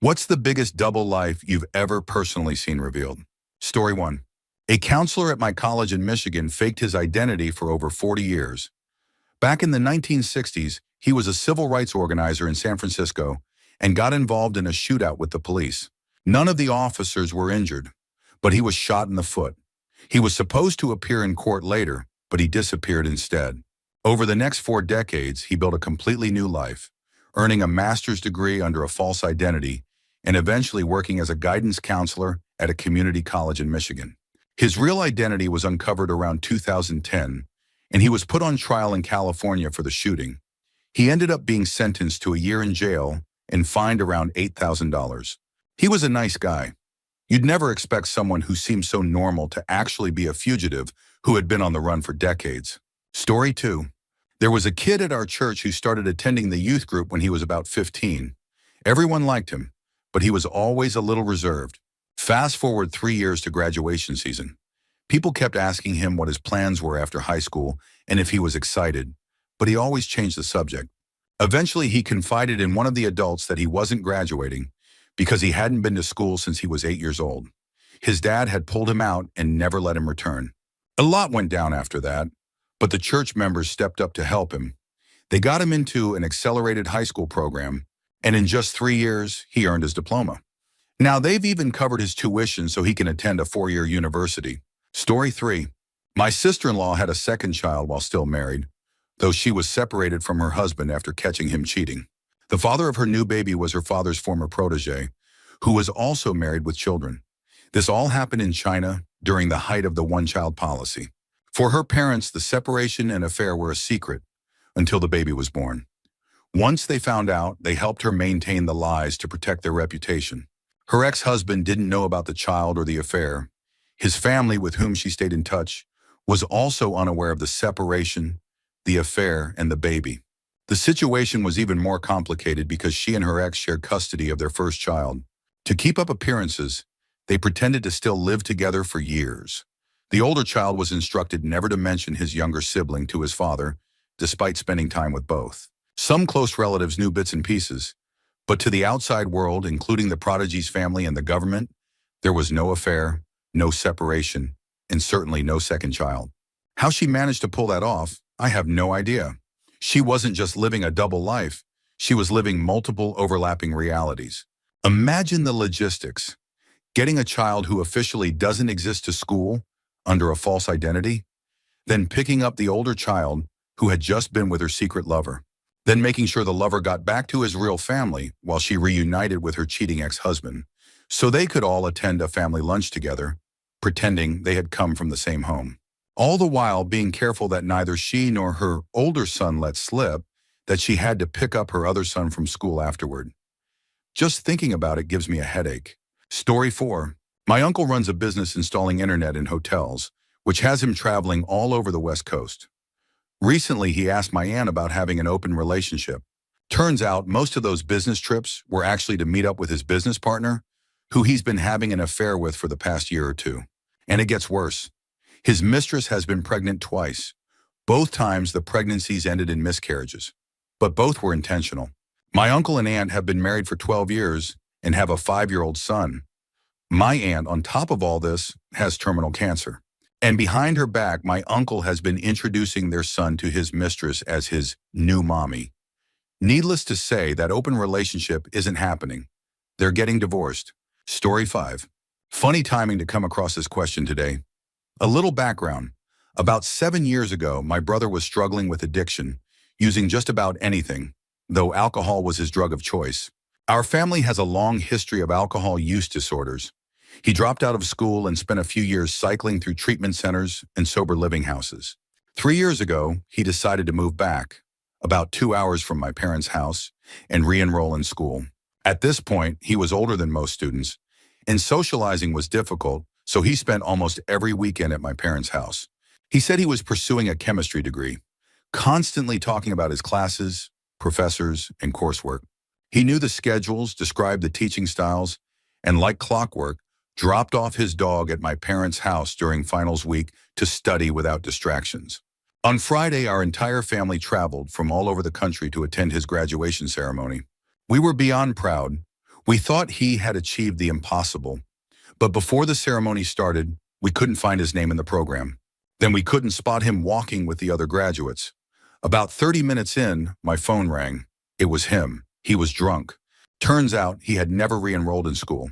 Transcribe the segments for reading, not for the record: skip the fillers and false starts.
What's the biggest double life you've ever personally seen revealed? Story 1. A counselor at my college in Michigan faked his identity for over 40 years. Back in the 1960s, he was a civil rights organizer in San Francisco and got involved in a shootout with the police. None of the officers were injured, but he was shot in the foot. He was supposed to appear in court later, but he disappeared instead. Over the next 4 decades, he built a completely new life, earning a master's degree under a false identity and eventually working as a guidance counselor at a community college in Michigan. His real identity was uncovered around 2010, and he was put on trial in California for the shooting. He ended up being sentenced to a year in jail and fined around $8,000. He was a nice guy. You'd never expect someone who seemed so normal to actually be a fugitive who had been on the run for decades. Story 2. There was a kid at our church who started attending the youth group when he was about 15. Everyone liked him, but he was always a little reserved. Fast forward 3 years to graduation season. People kept asking him what his plans were after high school and if he was excited, but he always changed the subject. Eventually, he confided in one of the adults that he wasn't graduating because he hadn't been to school since he was 8 years old. His dad had pulled him out and never let him return. A lot went down after that, but the church members stepped up to help him. They got him into an accelerated high school program, and in just 3 years, he earned his diploma. Now they've even covered his tuition so he can attend a 4-year university. Story 3. My sister-in-law had a second child while still married, though she was separated from her husband after catching him cheating. The father of her new baby was her father's former protege, who was also married with children. This all happened in China during the height of the one-child policy. For her parents, the separation and affair were a secret until the baby was born. Once they found out, they helped her maintain the lies to protect their reputation. Her ex-husband didn't know about the child or the affair. His family, with whom she stayed in touch, was also unaware of the separation, the affair, and the baby. The situation was even more complicated because she and her ex shared custody of their first child. To keep up appearances, they pretended to still live together for years. The older child was instructed never to mention his younger sibling to his father, despite spending time with both. Some close relatives knew bits and pieces, but to the outside world, including the prodigy's family and the government, there was no affair, no separation, and certainly no second child. How she managed to pull that off, I have no idea. She wasn't just living a double life, she was living multiple overlapping realities. Imagine the logistics. Getting a child who officially doesn't exist to school under a false identity, then picking up the older child who had just been with her secret lover, then making sure the lover got back to his real family while she reunited with her cheating ex-husband, so they could all attend a family lunch together, pretending they had come from the same home. All the while being careful that neither she nor her older son let slip that she had to pick up her other son from school afterward. Just thinking about it gives me a headache. Story 4. My uncle runs a business installing internet in hotels, which has him traveling all over the West Coast. Recently, he asked my aunt about having an open relationship. Turns out most of those business trips were actually to meet up with his business partner, who he's been having an affair with for the past year or two. And it gets worse. His mistress has been pregnant twice. Both times the pregnancies ended in miscarriages, but both were intentional. My uncle and aunt have been married for 12 years and have a 5-year-old son. My aunt, on top of all this, has terminal cancer. And behind her back, my uncle has been introducing their son to his mistress as his new mommy. Needless to say, that open relationship isn't happening. They're getting divorced. Story 5. Funny timing to come across this question today. A little background. About 7 years ago, my brother was struggling with addiction, using just about anything, though alcohol was his drug of choice. Our family has a long history of alcohol use disorders. He dropped out of school and spent a few years cycling through treatment centers and sober living houses. 3 years ago, he decided to move back, about 2 hours from my parents' house, and re-enroll in school. At this point, he was older than most students, and socializing was difficult, so he spent almost every weekend at my parents' house. He said he was pursuing a chemistry degree, constantly talking about his classes, professors, and coursework. He knew the schedules, described the teaching styles, and like clockwork, dropped off his dog at my parents' house during finals week to study without distractions. On Friday, our entire family traveled from all over the country to attend his graduation ceremony. We were beyond proud. We thought he had achieved the impossible, but before the ceremony started, we couldn't find his name in the program. Then we couldn't spot him walking with the other graduates. About 30 minutes in, my phone rang. It was him. He was drunk. Turns out he had never re-enrolled in school.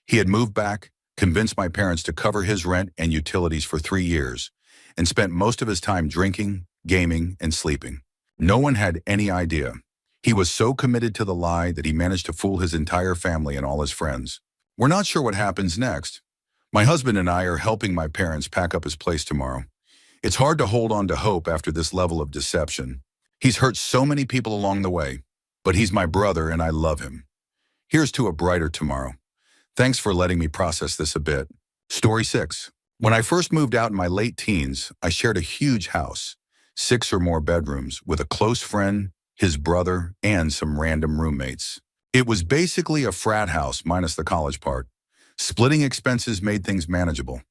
He had moved back, convinced my parents to cover his rent and utilities for 3 years, and spent most of his time drinking, gaming, and sleeping. No one had any idea. He was so committed to the lie that he managed to fool his entire family and all his friends. We're not sure what happens next. My husband and I are helping my parents pack up his place tomorrow. It's hard to hold on to hope after this level of deception. He's hurt so many people along the way, but he's my brother and I love him. Here's to a brighter tomorrow. Thanks for letting me process this a bit. Story 6. When I first moved out in my late teens, I shared a huge house, 6 or more bedrooms, with a close friend, his brother, and some random roommates. It was basically a frat house minus the college part. Splitting expenses made things manageable.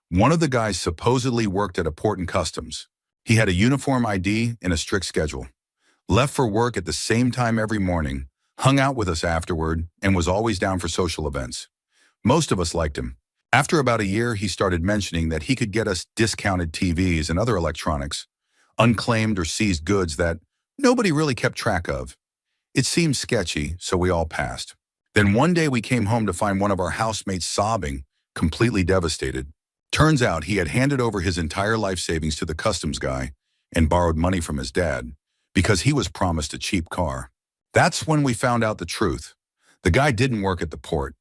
One of the guys supposedly worked at a port and customs. He had a uniform ID and a strict schedule. Left for work at the same time every morning, hung out with us afterward, and was always down for social events. Most of us liked him. After about a year, he started mentioning that he could get us discounted TVs and other electronics, unclaimed or seized goods that nobody really kept track of. It seemed sketchy, so we all passed. Then one day we came home to find one of our housemates sobbing, completely devastated. Turns out he had handed over his entire life savings to the customs guy and borrowed money from his dad because he was promised a cheap car. That's when we found out the truth. The guy didn't work at the port.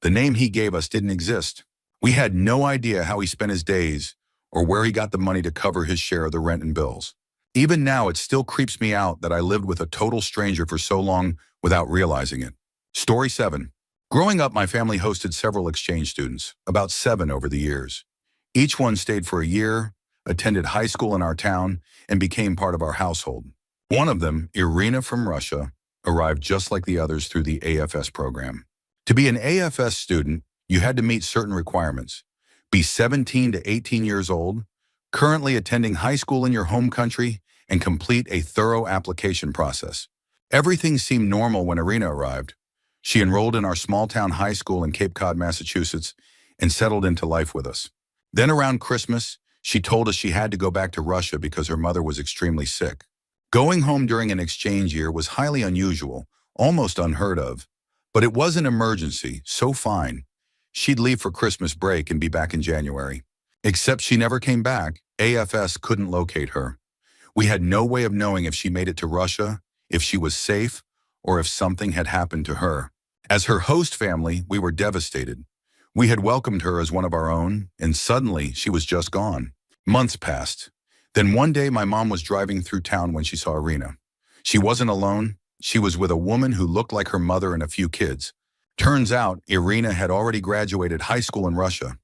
The name he gave us didn't exist. We had no idea how he spent his days or where he got the money to cover his share of the rent and bills. Even now, it still creeps me out that I lived with a total stranger for so long without realizing it. Story 7. Growing up, my family hosted several exchange students, about 7 over the years. Each one stayed for a year, attended high school in our town, and became part of our household. One of them, Irina from Russia, arrived just like the others through the AFS program. To be an AFS student, you had to meet certain requirements. Be 17 to 18 years old, currently attending high school in your home country, and complete a thorough application process. Everything seemed normal when Irina arrived. She enrolled in our small-town high school in Cape Cod, Massachusetts, and settled into life with us. Then around Christmas, she told us she had to go back to Russia because her mother was extremely sick. Going home during an exchange year was highly unusual, almost unheard of. But it was an emergency, so fine. She'd leave for Christmas break and be back in January. Except she never came back. AFS couldn't locate her. We had no way of knowing if she made it to Russia, if she was safe, or if something had happened to her. As her host family, we were devastated. We had welcomed her as one of our own, and suddenly she was just gone. Months passed. Then one day my mom was driving through town when she saw Irina. She wasn't alone. She was with a woman who looked like her mother and a few kids. Turns out Irina had already graduated high school in Russia.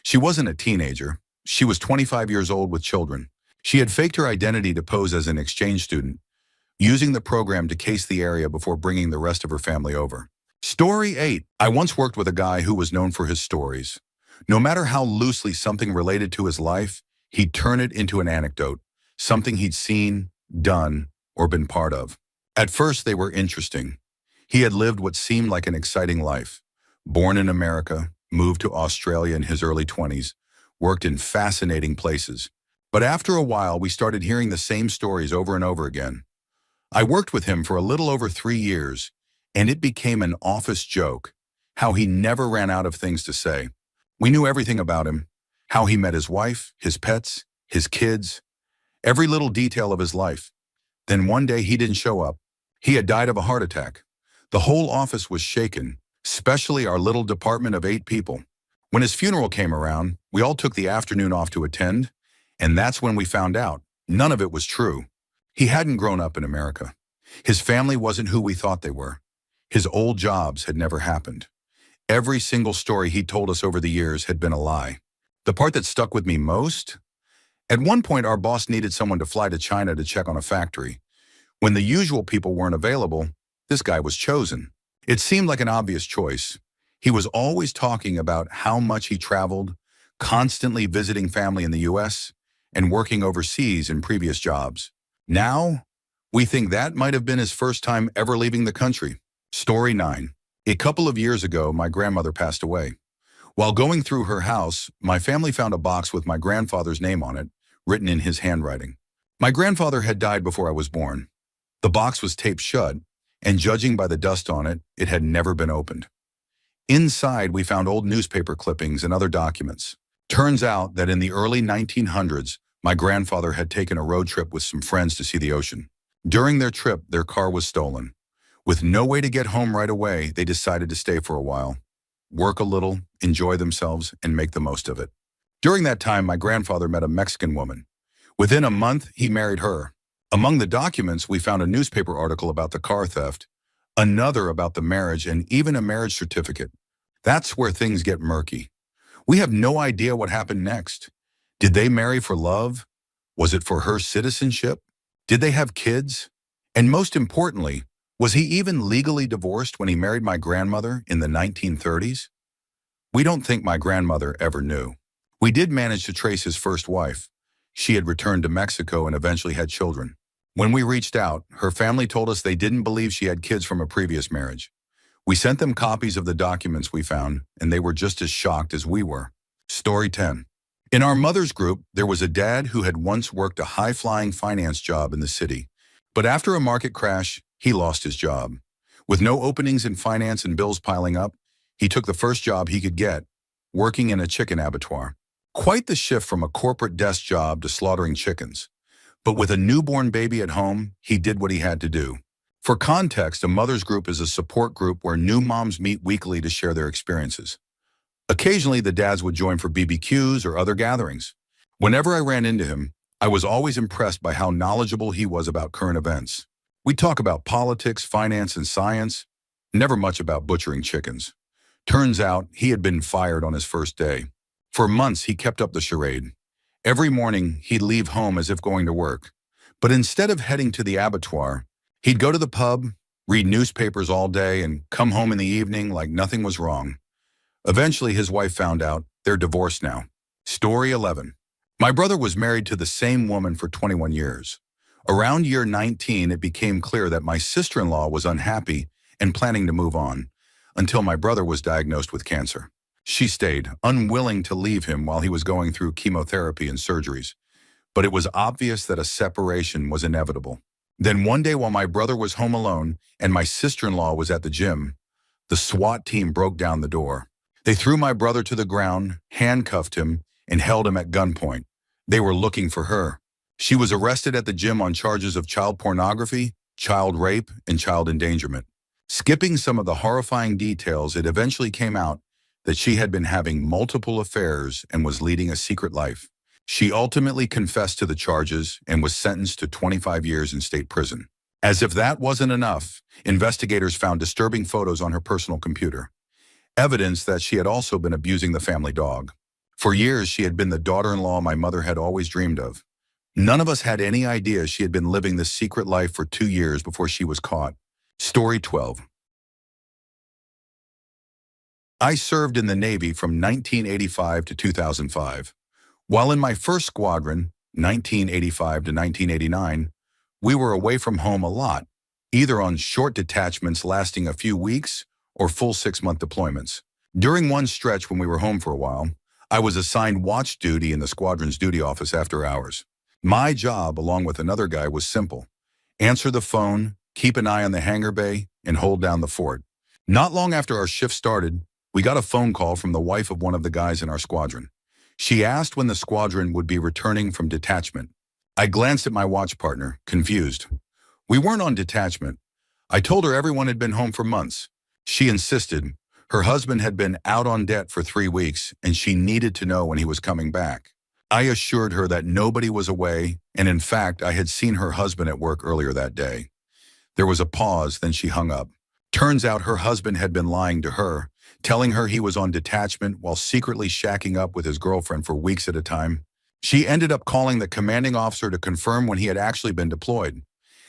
She wasn't a teenager. She was 25 years old with children. She had faked her identity to pose as an exchange student, using the program to case the area before bringing the rest of her family over. Story 8. I once worked with a guy who was known for his stories. No matter how loosely something related to his life, he'd turn it into an anecdote, something he'd seen, done, or been part of. At first, they were interesting. He had lived what seemed like an exciting life. Born in America, moved to Australia in his early 20s, worked in fascinating places. But after a while, we started hearing the same stories over and over again. I worked with him for a little over 3 years, and it became an office joke, how he never ran out of things to say. We knew everything about him, how he met his wife, his pets, his kids, every little detail of his life. Then one day he didn't show up. He had died of a heart attack. The whole office was shaken, especially our little department of 8 people. When his funeral came around, we all took the afternoon off to attend, and that's when we found out none of it was true. He hadn't grown up in America. His family wasn't who we thought they were. His old jobs had never happened. Every single story he told us over the years had been a lie. The part that stuck with me most? At one point, our boss needed someone to fly to China to check on a factory. When the usual people weren't available, this guy was chosen. It seemed like an obvious choice. He was always talking about how much he traveled, constantly visiting family in the US, and working overseas in previous jobs. Now, we think that might have been his first time ever leaving the country. Story 9. A couple of years ago, my grandmother passed away. While going through her house, my family found a box with my grandfather's name on it, written in his handwriting. My grandfather had died before I was born. The box was taped shut, and judging by the dust on it, it had never been opened. Inside, we found old newspaper clippings and other documents. Turns out that in the early 1900s, my grandfather had taken a road trip with some friends to see the ocean. During their trip, their car was stolen. With no way to get home right away, they decided to stay for a while, work a little, enjoy themselves, and make the most of it. During that time, my grandfather met a Mexican woman. Within a month, he married her. Among the documents, we found a newspaper article about the car theft, another about the marriage, and even a marriage certificate. That's where things get murky. We have no idea what happened next. Did they marry for love? Was it for her citizenship? Did they have kids? And most importantly, was he even legally divorced when he married my grandmother in the 1930s? We don't think my grandmother ever knew. We did manage to trace his first wife. She had returned to Mexico and eventually had children. When we reached out, her family told us they didn't believe she had kids from a previous marriage. We sent them copies of the documents we found, and they were just as shocked as we were. Story 10. In our mother's group, there was a dad who had once worked a high-flying finance job in the city. But after a market crash, he lost his job. With no openings in finance and bills piling up, he took the first job he could get, working in a chicken abattoir. Quite the shift from a corporate desk job to slaughtering chickens. But with a newborn baby at home, he did what he had to do. For context, a mother's group is a support group where new moms meet weekly to share their experiences. Occasionally, the dads would join for BBQs or other gatherings. Whenever I ran into him, I was always impressed by how knowledgeable he was about current events. We'd talk about politics, finance, and science, never much about butchering chickens. Turns out, he had been fired on his first day. For months, he kept up the charade. Every morning, he'd leave home as if going to work. But instead of heading to the abattoir, he'd go to the pub, read newspapers all day, and come home in the evening like nothing was wrong. Eventually, his wife found out. They're divorced now. Story 11. My brother was married to the same woman for 21 years. Around year 19, it became clear that my sister-in-law was unhappy and planning to move on, until my brother was diagnosed with cancer. She stayed, unwilling to leave him while he was going through chemotherapy and surgeries. But it was obvious that a separation was inevitable. Then one day while my brother was home alone and my sister-in-law was at the gym, the SWAT team broke down the door. They threw my brother to the ground, handcuffed him, and held him at gunpoint. They were looking for her. She was arrested at the gym on charges of child pornography, child rape, and child endangerment. Skipping some of the horrifying details, it eventually came out that she had been having multiple affairs and was leading a secret life. She ultimately confessed to the charges and was sentenced to 25 years in state prison. As if that wasn't enough, investigators found disturbing photos on her personal computer, evidence that she had also been abusing the family dog. For years, she had been the daughter-in-law my mother had always dreamed of. None of us had any idea she had been living this secret life for 2 years before she was caught. Story 12. I served in the Navy from 1985 to 2005. While in my first squadron, 1985 to 1989, we were away from home a lot, either on short detachments lasting a few weeks or full 6-month deployments. During one stretch when we were home for a while, I was assigned watch duty in the squadron's duty office after hours. My job, along with another guy, was simple: answer the phone, keep an eye on the hangar bay, and hold down the fort. Not long after our shift started, we got a phone call from the wife of one of the guys in our squadron. She asked when the squadron would be returning from detachment. I glanced at my watch partner, confused. We weren't on detachment. I told her everyone had been home for months. She insisted. Her husband had been out on debt for 3 weeks, and she needed to know when he was coming back. I assured her that nobody was away, and in fact, I had seen her husband at work earlier that day. There was a pause, then she hung up. Turns out her husband had been lying to her, telling her he was on detachment while secretly shacking up with his girlfriend for weeks at a time. She ended up calling the commanding officer to confirm when he had actually been deployed.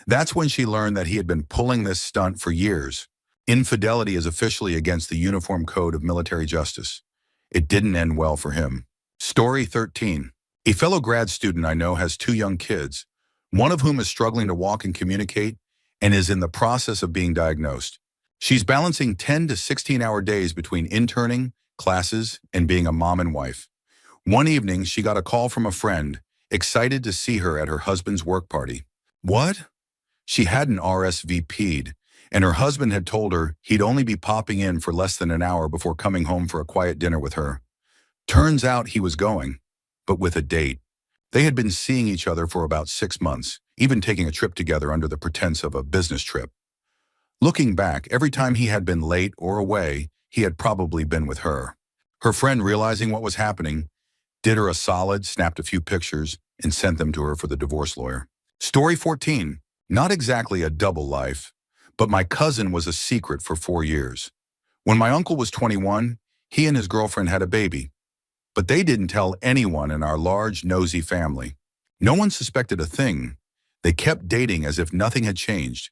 That's when she learned that he had been pulling this stunt for years. Infidelity is officially against the Uniform Code of Military Justice. It didn't end well for him. Story 13. A fellow grad student I know has 2 young kids, one of whom is struggling to walk and communicate and is in the process of being diagnosed. She's balancing 10 to 16-hour days between interning, classes, and being a mom and wife. One evening, she got a call from a friend, excited to see her at her husband's work party. What? She hadn't RSVP'd, and her husband had told her he'd only be popping in for less than an hour before coming home for a quiet dinner with her. Turns out he was going, but with a date. They had been seeing each other for about 6 months, even taking a trip together under the pretense of a business trip. Looking back, every time he had been late or away, he had probably been with her. Her friend, realizing what was happening, did her a solid, snapped a few pictures, and sent them to her for the divorce lawyer. Story 14. Not exactly a double life, but my cousin was a secret for 4 years. When my uncle was 21, he and his girlfriend had a baby, but they didn't tell anyone in our large, nosy family. No one suspected a thing. They kept dating as if nothing had changed.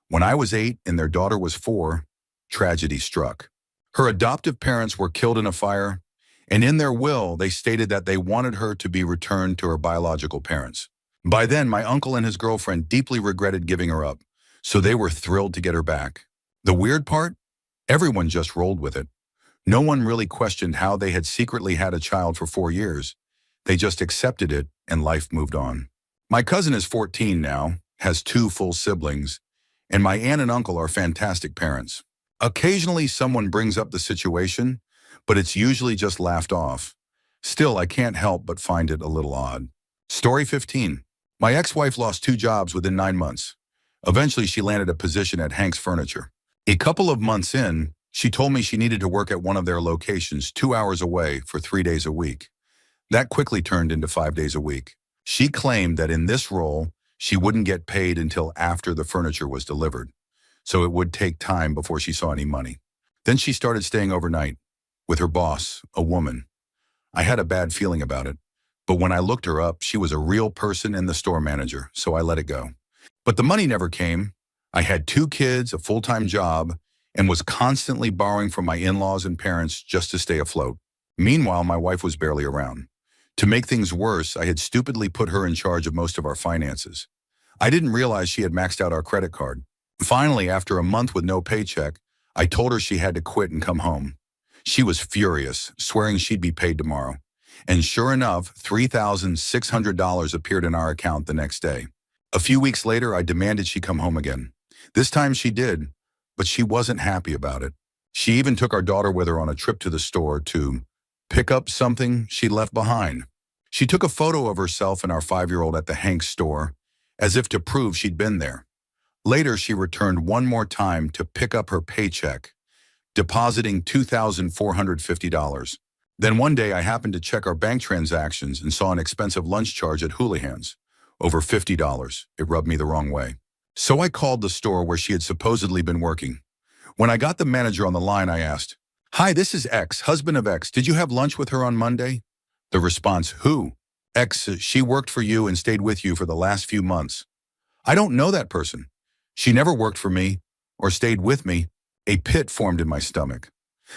When I was 8 and their daughter was 4, tragedy struck. Her adoptive parents were killed in a fire, and in their will, they stated that they wanted her to be returned to her biological parents. By then, my uncle and his girlfriend deeply regretted giving her up, so they were thrilled to get her back. The weird part? Everyone just rolled with it. No one really questioned how they had secretly had a child for 4 years. They just accepted it, and life moved on. My cousin is 14 now, has 2 full siblings, and my aunt and uncle are fantastic parents. Occasionally, someone brings up the situation, but it's usually just laughed off. Still, I can't help but find it a little odd. Story 15. My ex-wife lost 2 jobs within 9 months. Eventually, she landed a position at Hank's Furniture. A couple of months in, she told me she needed to work at one of their locations 2 hours away for 3 days a week. That quickly turned into 5 days a week. She claimed that in this role, she wouldn't get paid until after the furniture was delivered, so it would take time before she saw any money. Then she started staying overnight with her boss, a woman. I had a bad feeling about it, but when I looked her up, she was a real person and the store manager, so I let it go. But the money never came. I had 2 kids, a full-time job, and was constantly borrowing from my in-laws and parents just to stay afloat. Meanwhile, my wife was barely around. To make things worse, I had stupidly put her in charge of most of our finances. I didn't realize she had maxed out our credit card. Finally, after a month with no paycheck, I told her she had to quit and come home. She was furious, swearing she'd be paid tomorrow. And sure enough, $3,600 appeared in our account the next day. A few weeks later, I demanded she come home again. This time she did, but she wasn't happy about it. She even took our daughter with her on a trip to the store to pick up something she left behind. She took a photo of herself and our 5-year-old at the Hank's store, as if to prove she'd been there. Later, she returned one more time to pick up her paycheck, depositing $2,450. Then one day, I happened to check our bank transactions and saw an expensive lunch charge at Houlihan's, over $50. It rubbed me the wrong way. So I called the store where she had supposedly been working. When I got the manager on the line, I asked, "Hi, this is X, husband of X. Did you have lunch with her on Monday?" The response, "Who?" "X, she worked for you and stayed with you for the last few months." "I don't know that person. She never worked for me or stayed with me." A pit formed in my stomach.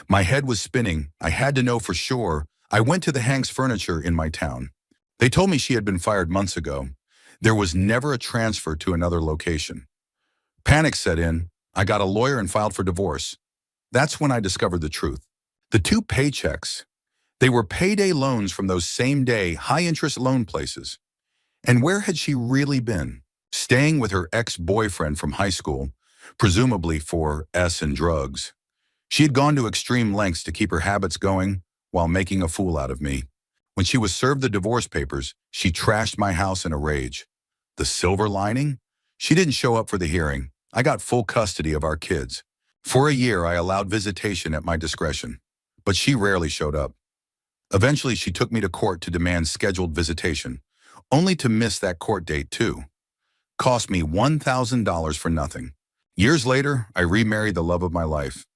My head was spinning. I had to know for sure. I went to the Hank's Furniture in my town. They told me she had been fired months ago. There was never a transfer to another location. Panic set in. I got a lawyer and filed for divorce. That's when I discovered the truth. The 2 paychecks, they were payday loans from those same-day, high-interest loan places. And where had she really been? Staying with her ex-boyfriend from high school, presumably for S and drugs. She had gone to extreme lengths to keep her habits going while making a fool out of me. When she was served the divorce papers, she trashed my house in a rage. The silver lining? She didn't show up for the hearing. I got full custody of our kids. For a year, I allowed visitation at my discretion, but she rarely showed up. Eventually, she took me to court to demand scheduled visitation, only to miss that court date too. Cost me $1,000 for nothing. Years later, I remarried the love of my life.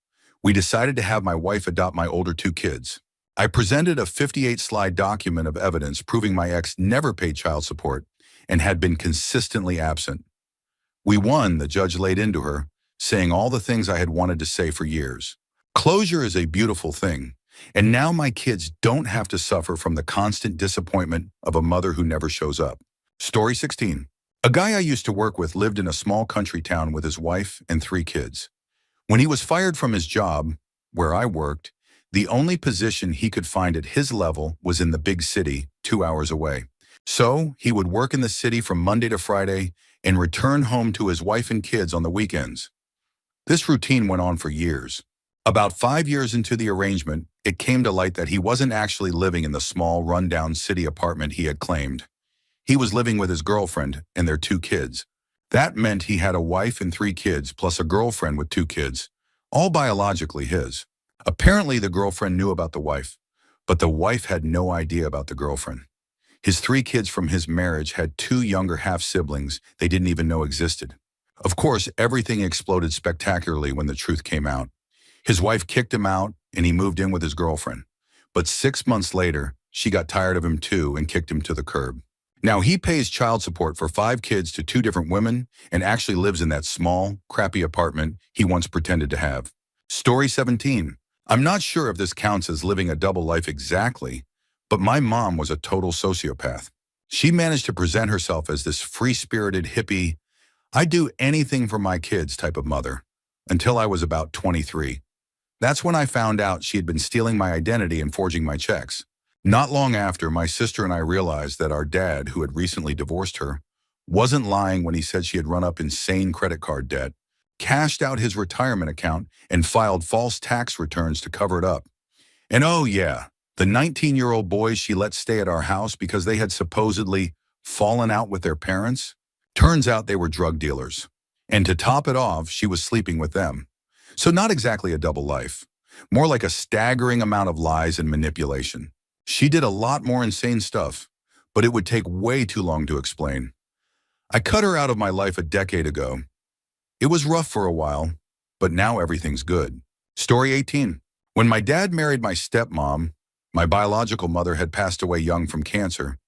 We decided to have my wife adopt my older 2 kids. I presented a 58-slide document of evidence proving my ex never paid child support and had been consistently absent. We won, the judge laid into her, saying all the things I had wanted to say for years. Closure is a beautiful thing, and now my kids don't have to suffer from the constant disappointment of a mother who never shows up. Story 16. A guy I used to work with lived in a small country town with his wife and 3 kids. When he was fired from his job, where I worked, the only position he could find at his level was in the big city, 2 hours away. So he would work in the city from Monday to Friday and return home to his wife and kids on the weekends. This routine went on for years. About 5 years into the arrangement, it came to light that he wasn't actually living in the small, rundown city apartment he had claimed. He was living with his girlfriend and their 2 kids. That meant he had a wife and 3 kids, plus a girlfriend with 2 kids, all biologically his. Apparently, the girlfriend knew about the wife, but the wife had no idea about the girlfriend. His 3 kids from his marriage had 2 younger half-siblings they didn't even know existed. Of course, everything exploded spectacularly when the truth came out. His wife kicked him out, and he moved in with his girlfriend. But 6 months later, she got tired of him too and kicked him to the curb. Now he pays child support for 5 kids to 2 different women and actually lives in that small, crappy apartment he once pretended to have. Story 17. I'm not sure if this counts as living a double life exactly, but my mom was a total sociopath. She managed to present herself as this free-spirited hippie, I'd do anything for my kids type of mother, until I was about 23. That's when I found out she had been stealing my identity and forging my checks. Not long after, my sister and I realized that our dad, who had recently divorced her, wasn't lying when he said she had run up insane credit card debt, cashed out his retirement account, and filed false tax returns to cover it up. And oh yeah, the 19-year-old boys she let stay at our house because they had supposedly fallen out with their parents, turns out they were drug dealers. And to top it off, she was sleeping with them. So not exactly a double life, more like a staggering amount of lies and manipulation. She did a lot more insane stuff, but it would take way too long to explain. I cut her out of my life a decade ago. It was rough for a while, but now everything's good. Story 18. When my dad married my stepmom, my biological mother had passed away young from cancer.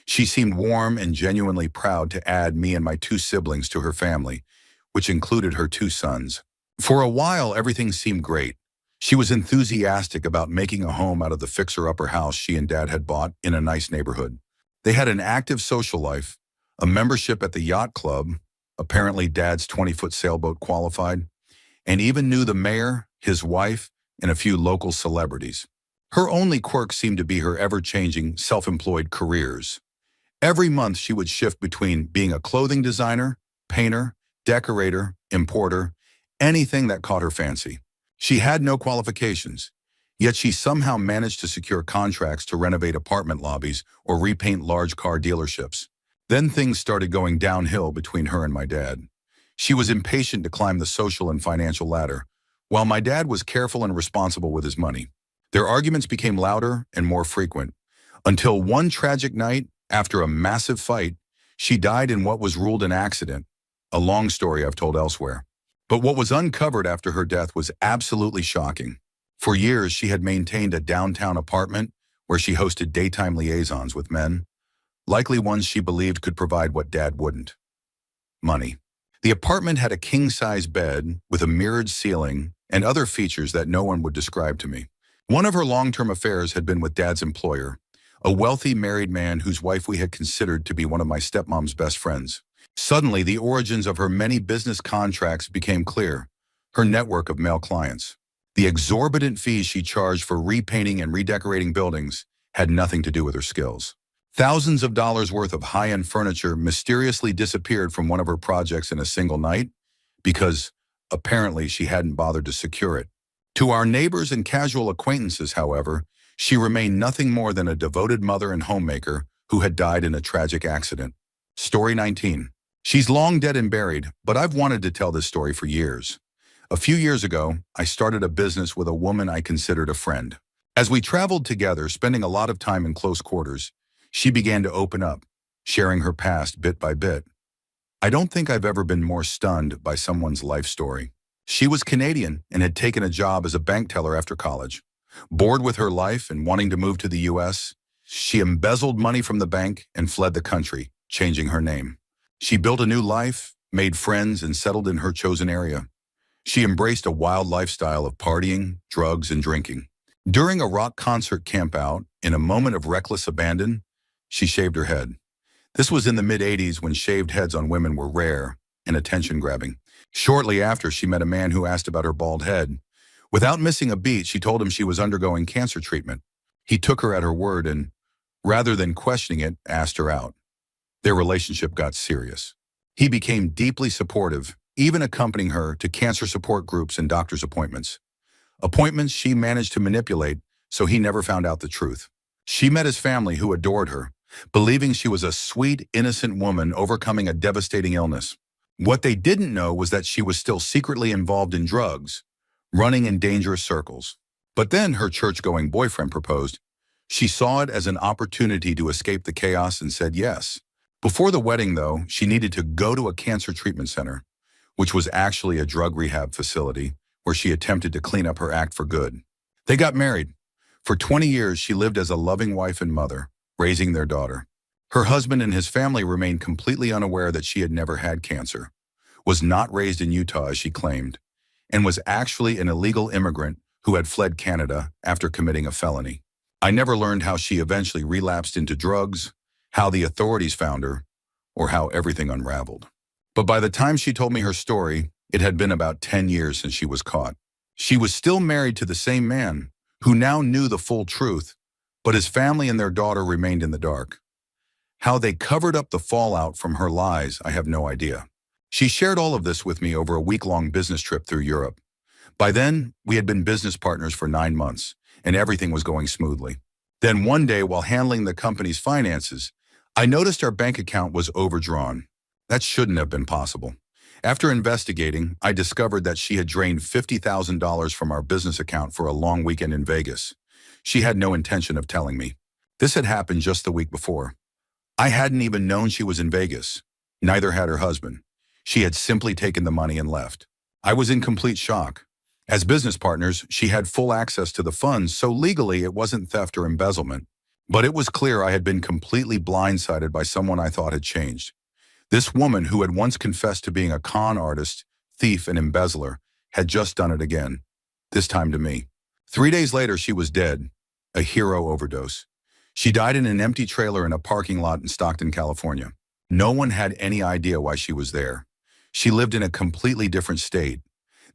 She seemed warm and genuinely proud to add me and my 2 siblings to her family, which included her 2 sons. For a while, everything seemed great. She was enthusiastic about making a home out of the fixer-upper house she and Dad had bought in a nice neighborhood. They had an active social life, a membership at the yacht club, apparently Dad's 20-foot sailboat qualified, and even knew the mayor, his wife, and a few local celebrities. Her only quirk seemed to be her ever-changing, self-employed careers. Every month she would shift between being a clothing designer, painter, decorator, importer, anything that caught her fancy. She had no qualifications, yet she somehow managed to secure contracts to renovate apartment lobbies or repaint large car dealerships. Then things started going downhill between her and my dad. She was impatient to climb the social and financial ladder, while my dad was careful and responsible with his money. Their arguments became louder and more frequent, until one tragic night, after a massive fight, she died in what was ruled an accident, a long story I've told elsewhere. But what was uncovered after her death was absolutely shocking. For years, she had maintained a downtown apartment where she hosted daytime liaisons with men, likely ones she believed could provide what Dad wouldn't: money. The apartment had a king-size bed with a mirrored ceiling and other features that no one would describe to me. One of her long-term affairs had been with Dad's employer, a wealthy married man whose wife we had considered to be one of my stepmom's best friends. Suddenly, the origins of her many business contracts became clear: her network of male clients. The exorbitant fees she charged for repainting and redecorating buildings had nothing to do with her skills. Thousands of dollars worth of high-end furniture mysteriously disappeared from one of her projects in a single night because, apparently, she hadn't bothered to secure it. To our neighbors and casual acquaintances, however, she remained nothing more than a devoted mother and homemaker who had died in a tragic accident. Story 19. She's long dead and buried, but I've wanted to tell this story for years. A few years ago, I started a business with a woman I considered a friend. As we traveled together, spending a lot of time in close quarters, she began to open up, sharing her past bit by bit. I don't think I've ever been more stunned by someone's life story. She was Canadian and had taken a job as a bank teller after college. Bored with her life and wanting to move to the U.S., she embezzled money from the bank and fled the country, changing her name. She built a new life, made friends, and settled in her chosen area. She embraced a wild lifestyle of partying, drugs, and drinking. During a rock concert campout, in a moment of reckless abandon, she shaved her head. This was in the mid-'80s when shaved heads on women were rare and attention-grabbing. Shortly after, she met a man who asked about her bald head. Without missing a beat, she told him she was undergoing cancer treatment. He took her at her word and, rather than questioning it, asked her out. Their relationship got serious. He became deeply supportive, even accompanying her to cancer support groups and doctor's appointments. Appointments she managed to manipulate so he never found out the truth. She met his family who adored her, believing she was a sweet, innocent woman overcoming a devastating illness. What they didn't know was that she was still secretly involved in drugs, running in dangerous circles. But then her church-going boyfriend proposed. She saw it as an opportunity to escape the chaos and said yes. Before the wedding, though, she needed to go to a cancer treatment center, which was actually a drug rehab facility where she attempted to clean up her act for good. They got married. For 20 years, she lived as a loving wife and mother, raising their daughter. Her husband and his family remained completely unaware that she had never had cancer, was not raised in Utah as she claimed, and was actually an illegal immigrant who had fled Canada after committing a felony. I never learned how she eventually relapsed into drugs, how the authorities found her, or how everything unraveled. But by the time she told me her story, it had been about 10 years since she was caught. She was still married to the same man, who now knew the full truth, but his family and their daughter remained in the dark. How they covered up the fallout from her lies, I have no idea. She shared all of this with me over a week-long business trip through Europe. By then, we had been business partners for 9 months, and everything was going smoothly. Then one day, while handling the company's finances, I noticed our bank account was overdrawn. That shouldn't have been possible. After investigating, I discovered that she had drained $50,000 from our business account for a long weekend in Vegas. She had no intention of telling me. This had happened just the week before. I hadn't even known she was in Vegas. Neither had her husband. She had simply taken the money and left. I was in complete shock. As business partners, she had full access to the funds, so legally it wasn't theft or embezzlement. But it was clear I had been completely blindsided by someone I thought had changed. This woman, who had once confessed to being a con artist, thief, and embezzler, had just done it again, this time to me. 3 days later, she was dead, a hero overdose. She died in an empty trailer in a parking lot in Stockton, California. No one had any idea why she was there. She lived in a completely different state.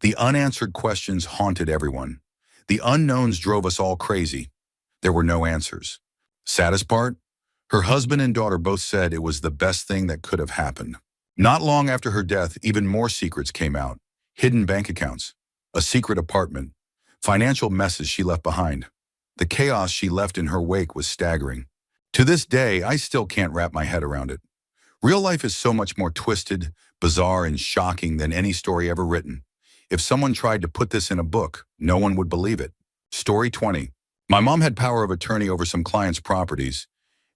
The unanswered questions haunted everyone. The unknowns drove us all crazy. There were no answers. Saddest part? Her husband and daughter both said it was the best thing that could have happened. Not long after her death, even more secrets came out. Hidden bank accounts, a secret apartment, financial messes she left behind. The chaos she left in her wake was staggering. To this day, I still can't wrap my head around it. Real life is so much more twisted, bizarre, and shocking than any story ever written. If someone tried to put this in a book, no one would believe it. Story 20. My mom had power of attorney over some clients' properties,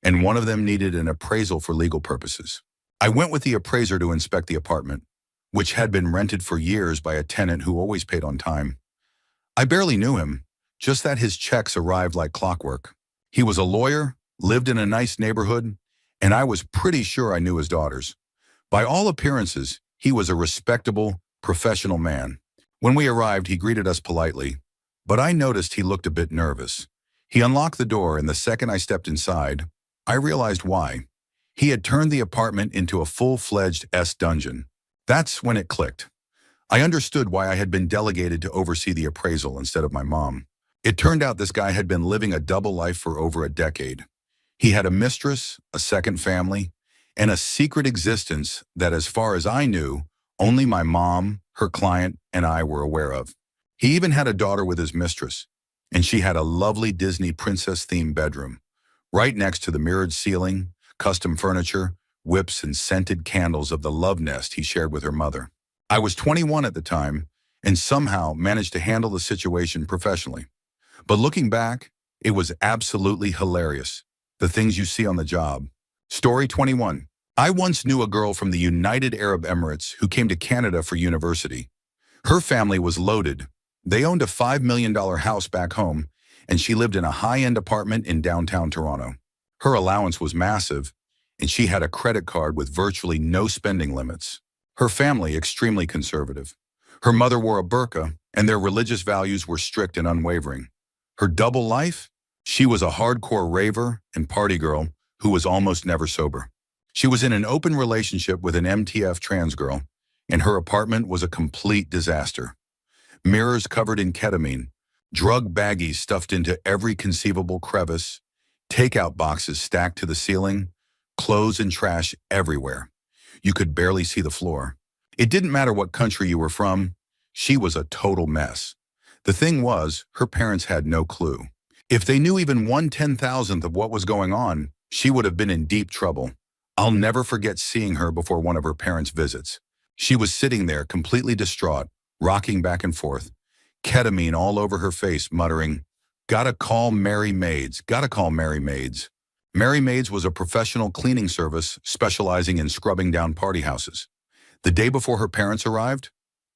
and one of them needed an appraisal for legal purposes. I went with the appraiser to inspect the apartment, which had been rented for years by a tenant who always paid on time. I barely knew him, just that his checks arrived like clockwork. He was a lawyer, lived in a nice neighborhood, and I was pretty sure I knew his daughters. By all appearances, he was a respectable, professional man. When we arrived, he greeted us politely, but I noticed he looked a bit nervous. He unlocked the door, and the second I stepped inside, I realized why. He had turned the apartment into a full-fledged dungeon. That's when it clicked. I understood why I had been delegated to oversee the appraisal instead of my mom. It turned out this guy had been living a double life for over a decade. He had a mistress, a second family, and a secret existence that, as far as I knew, only my mom, her client, and I were aware of. He even had a daughter with his mistress, and she had a lovely Disney princess-themed bedroom, right next to the mirrored ceiling, custom furniture, whips, and scented candles of the love nest he shared with her mother. I was 21 at the time, and somehow managed to handle the situation professionally. But looking back, it was absolutely hilarious. The things you see on the job. Story 21. I once knew a girl from the United Arab Emirates who came to Canada for university. Her family was loaded. They owned a $5 million house back home, and she lived in a high-end apartment in downtown Toronto. Her allowance was massive, and she had a credit card with virtually no spending limits. Her family extremely conservative. Her mother wore a burqa, and their religious values were strict and unwavering. Her double life? She was a hardcore raver and party girl who was almost never sober. She was in an open relationship with an MTF trans girl, and her apartment was a complete disaster. Mirrors covered in ketamine, drug baggies stuffed into every conceivable crevice, takeout boxes stacked to the ceiling, clothes and trash everywhere. You could barely see the floor. It didn't matter what country you were from, she was a total mess. The thing was, her parents had no clue. If they knew even 1/10,000th of what was going on, she would have been in deep trouble. I'll never forget seeing her before one of her parents' visits. She was sitting there completely distraught, rocking back and forth, ketamine all over her face, muttering, "Gotta call Mary Maids, gotta call Mary Maids." Mary Maids was a professional cleaning service specializing in scrubbing down party houses. The day before her parents arrived,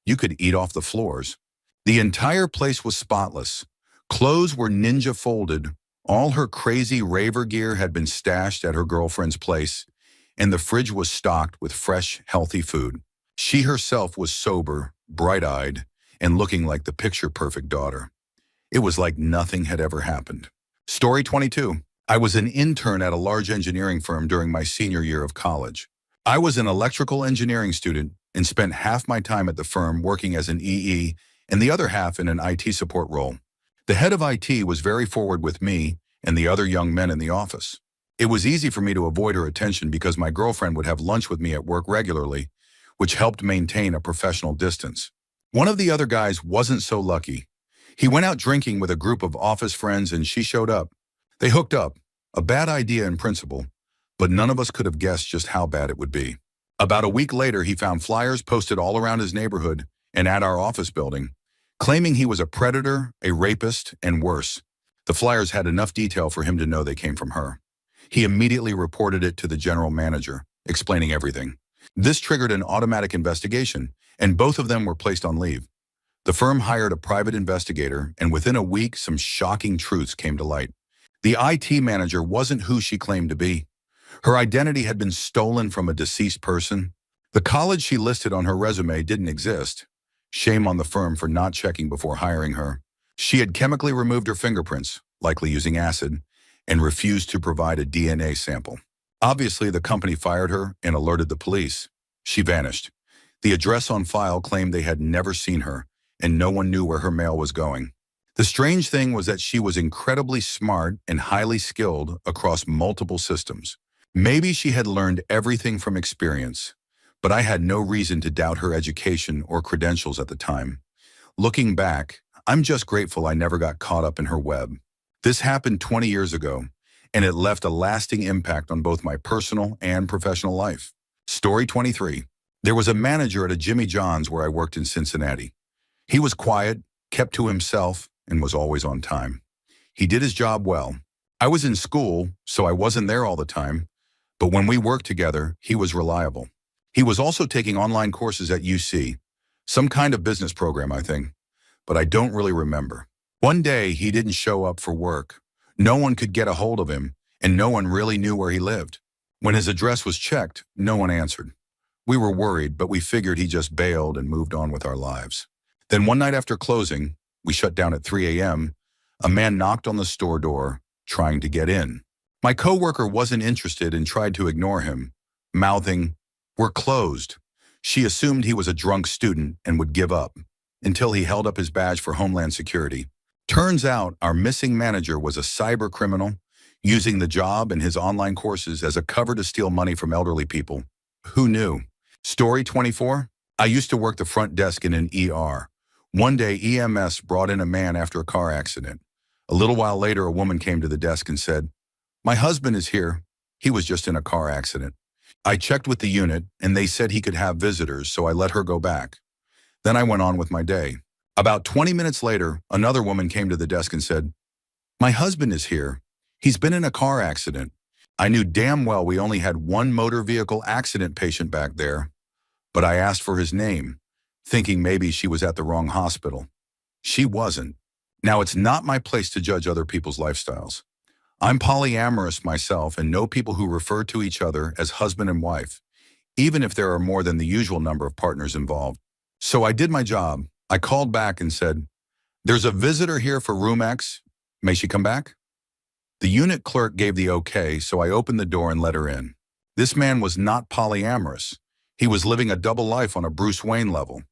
you could eat off the floors. The entire place was spotless. Clothes were ninja folded, all her crazy raver gear had been stashed at her girlfriend's place, and the fridge was stocked with fresh, healthy food. She herself was sober, bright-eyed, and looking like the picture-perfect daughter. It was like nothing had ever happened. Story 22. I was an intern at a large engineering firm during my senior year of college. I was an electrical engineering student and spent half my time at the firm working as an EE and the other half in an IT support role. The head of IT was very forward with me and the other young men in the office. It was easy for me to avoid her attention because my girlfriend would have lunch with me at work regularly, which helped maintain a professional distance. One of the other guys wasn't so lucky. He went out drinking with a group of office friends and she showed up. They hooked up, a bad idea in principle, but none of us could have guessed just how bad it would be. About a week later, he found flyers posted all around his neighborhood and at our office building, claiming he was a predator, a rapist, and worse. The flyers had enough detail for him to know they came from her. He immediately reported it to the general manager, explaining everything. This triggered an automatic investigation, and both of them were placed on leave. The firm hired a private investigator, and within a week, some shocking truths came to light. The IT manager wasn't who she claimed to be. Her identity had been stolen from a deceased person. The college she listed on her resume didn't exist. Shame on the firm for not checking before hiring her. She had chemically removed her fingerprints, likely using acid, and refused to provide a DNA sample. Obviously, the company fired her and alerted the police. She vanished. The address on file claimed they had never seen her, and no one knew where her mail was going. The strange thing was that she was incredibly smart and highly skilled across multiple systems. Maybe she had learned everything from experience, but I had no reason to doubt her education or credentials at the time. Looking back, I'm just grateful I never got caught up in her web. This happened 20 years ago, and it left a lasting impact on both my personal and professional life. Story 23. There was a manager at a Jimmy John's where I worked in Cincinnati. He was quiet, kept to himself, and was always on time. He did his job well. I was in school, so I wasn't there all the time, but when we worked together, he was reliable. He was also taking online courses at UC, some kind of business program, I think, but I don't really remember. One day, he didn't show up for work. No one could get a hold of him, and no one really knew where he lived. When his address was checked, no one answered. We were worried, but we figured he just bailed and moved on with our lives. Then one night after closing, we shut down at 3 a.m., a man knocked on the store door, trying to get in. My coworker wasn't interested and tried to ignore him, mouthing, "We're closed." She assumed he was a drunk student and would give up, until he held up his badge for Homeland Security. Turns out our missing manager was a cyber criminal, using the job and his online courses as a cover to steal money from elderly people. Who knew? Story 24. I used to work the front desk in an ER. One day, EMS brought in a man after a car accident. A little while later, a woman came to the desk and said, "My husband is here. He was just in a car accident." I checked with the unit, and they said he could have visitors, so I let her go back. Then I went on with my day. About 20 minutes later, another woman came to the desk and said, "My husband is here. He's been in a car accident." I knew damn well we only had one motor vehicle accident patient back there, but I asked for his name, thinking maybe she was at the wrong hospital. She wasn't. Now, it's not my place to judge other people's lifestyles. I'm polyamorous myself and know people who refer to each other as husband and wife, even if there are more than the usual number of partners involved. So I did my job. I called back and said, "There's a visitor here for room X. May she come back?" The unit clerk gave the okay, so I opened the door and let her in. This man was not polyamorous. He was living a double life on a Bruce Wayne level.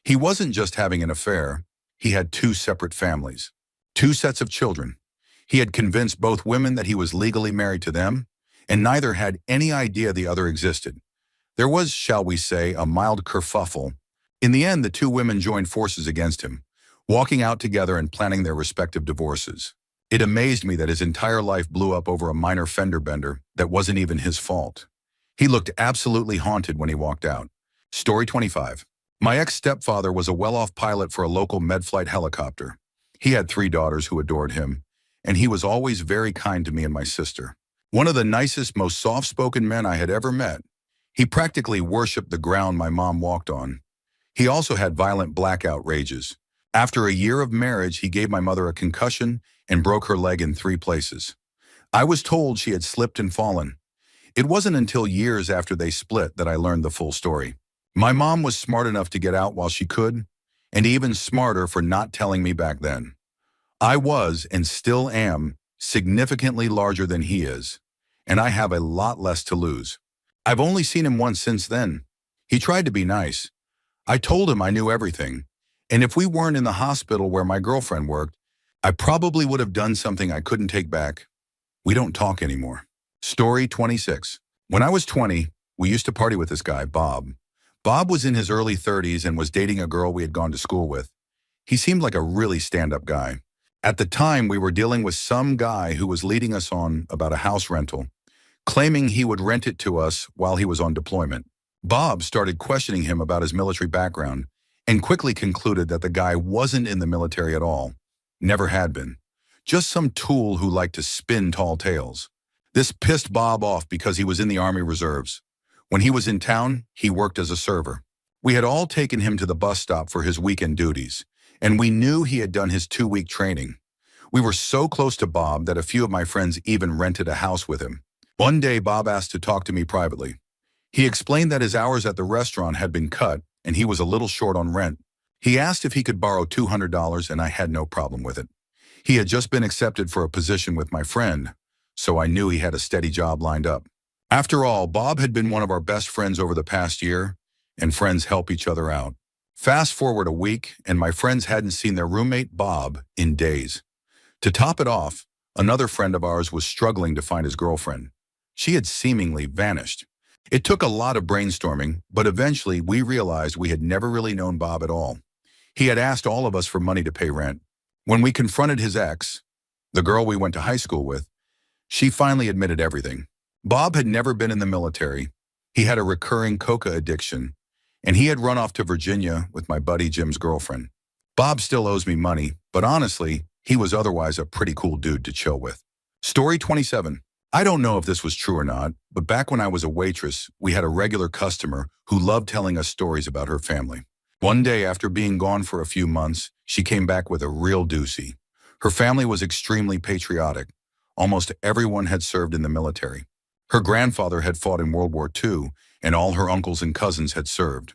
He wasn't just having an affair. He had two separate families, two sets of children. He had convinced both women that he was legally married to them, and neither had any idea the other existed. There was, shall we say, a mild kerfuffle. In the end, the two women joined forces against him, walking out together and planning their respective divorces. It amazed me that his entire life blew up over a minor fender bender that wasn't even his fault. He looked absolutely haunted when he walked out. Story 25. My ex-stepfather was a well-off pilot for a local med-flight helicopter. He had 3 daughters who adored him, and he was always very kind to me and my sister. One of the nicest, most soft-spoken men I had ever met. He practically worshipped the ground my mom walked on. He also had violent blackout rages. After a year of marriage, he gave my mother a concussion and broke her leg in 3 places. I was told she had slipped and fallen. It wasn't until years after they split that I learned the full story. My mom was smart enough to get out while she could, and even smarter for not telling me back then. I was, and still am, significantly larger than he is, and I have a lot less to lose. I've only seen him once since then. He tried to be nice. I told him I knew everything, and if we weren't in the hospital where my girlfriend worked, I probably would have done something I couldn't take back. We don't talk anymore. Story 26. When I was 20, we used to party with this guy, Bob. Bob was in his early 30s and was dating a girl we had gone to school with. He seemed like a really stand-up guy. At the time, we were dealing with some guy who was leading us on about a house rental, claiming he would rent it to us while he was on deployment. Bob started questioning him about his military background and quickly concluded that the guy wasn't in the military at all. Never had been. Just some tool who liked to spin tall tales. This pissed Bob off because he was in the Army Reserves. When he was in town, he worked as a server. We had all taken him to the bus stop for his weekend duties, and we knew he had done his 2-week training. We were so close to Bob that a few of my friends even rented a house with him. One day, Bob asked to talk to me privately. He explained that his hours at the restaurant had been cut, and he was a little short on rent. He asked if he could borrow $200, and I had no problem with it. He had just been accepted for a position with my friend, so I knew he had a steady job lined up. After all, Bob had been one of our best friends over the past year, and friends help each other out. Fast forward a week, and my friends hadn't seen their roommate, Bob, in days. To top it off, another friend of ours was struggling to find his girlfriend. She had seemingly vanished. It took a lot of brainstorming, but eventually we realized we had never really known Bob at all. He had asked all of us for money to pay rent. When we confronted his ex, the girl we went to high school with, she finally admitted everything. Bob had never been in the military. He had a recurring coca addiction, and he had run off to Virginia with my buddy Jim's girlfriend. Bob still owes me money, but honestly, he was otherwise a pretty cool dude to chill with. Story 27. I don't know if this was true or not, but back when I was a waitress, we had a regular customer who loved telling us stories about her family. One day, after being gone for a few months, she came back with a real doozy. Her family was extremely patriotic. Almost everyone had served in the military. Her grandfather had fought in World War II, and all her uncles and cousins had served.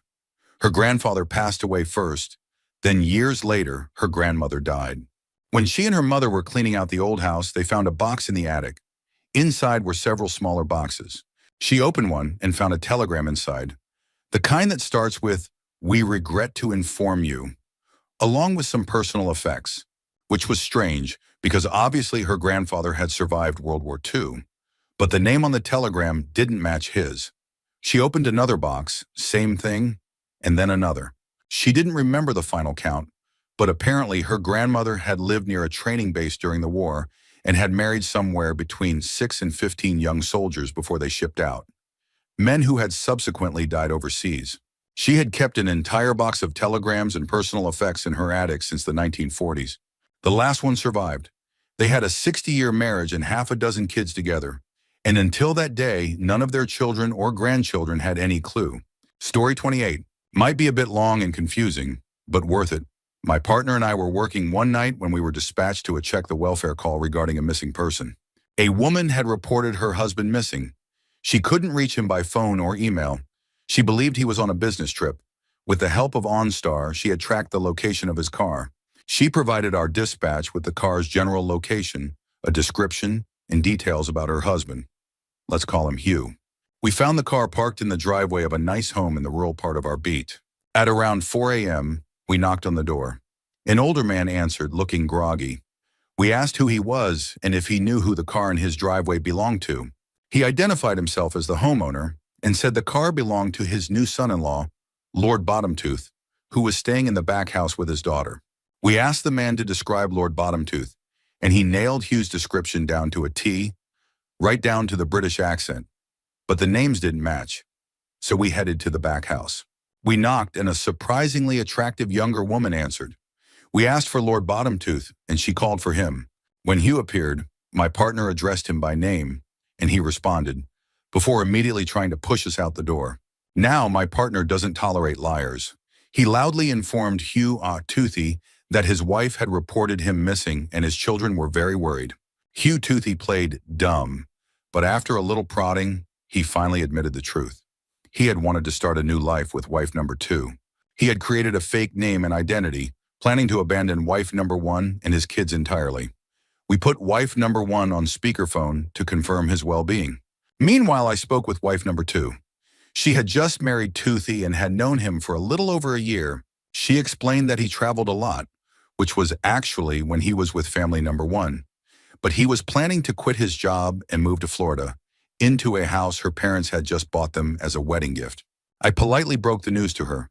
Her grandfather passed away first, then years later, her grandmother died. When she and her mother were cleaning out the old house, they found a box in the attic. Inside were several smaller boxes. She opened one and found a telegram inside, the kind that starts with, "We regret to inform you," along with some personal effects, which was strange because obviously her grandfather had survived World War II, but the name on the telegram didn't match his. She opened another box, same thing, and then another. She didn't remember the final count, but apparently her grandmother had lived near a training base during the war and had married somewhere between 6 and 15 young soldiers before they shipped out, men who had subsequently died overseas. She had kept an entire box of telegrams and personal effects in her attic since the 1940s. The last one survived. They had a 60-year marriage and half a dozen kids together. And until that day, none of their children or grandchildren had any clue. Story 28. Might be a bit long and confusing, but worth it. My partner and I were working one night when we were dispatched to check the welfare call regarding a missing person. A woman had reported her husband missing. She couldn't reach him by phone or email. She believed he was on a business trip. With the help of OnStar, she had tracked the location of his car. She provided our dispatch with the car's general location, a description, and details about her husband. Let's call him Hugh. We found the car parked in the driveway of a nice home in the rural part of our beat. At around 4 a.m., we knocked on the door. An older man answered, looking groggy. We asked who he was and if he knew who the car in his driveway belonged to. He identified himself as the homeowner and said the car belonged to his new son-in-law, Lord Bottomtooth, who was staying in the back house with his daughter. We asked the man to describe Lord Bottomtooth, and he nailed Hugh's description down to a T, right down to the British accent. But the names didn't match, so we headed to the back house. We knocked, and a surprisingly attractive younger woman answered. We asked for Lord Bottomtooth, and she called for him. When Hugh appeared, my partner addressed him by name, and he responded, before immediately trying to push us out the door. Now my partner doesn't tolerate liars. He loudly informed Hugh Toothy that his wife had reported him missing and his children were very worried. Hugh Toothy played dumb, but after a little prodding, he finally admitted the truth. He had wanted to start a new life with wife number 2. He had created a fake name and identity, planning to abandon wife number 1 and his kids entirely. We put wife number 1 on speakerphone to confirm his well-being. Meanwhile, I spoke with wife number 2. She had just married Toothy and had known him for a little over a year. She explained that he traveled a lot, which was actually when he was with family number 1. But he was planning to quit his job and move to Florida, into a house her parents had just bought them as a wedding gift. I politely broke the news to her.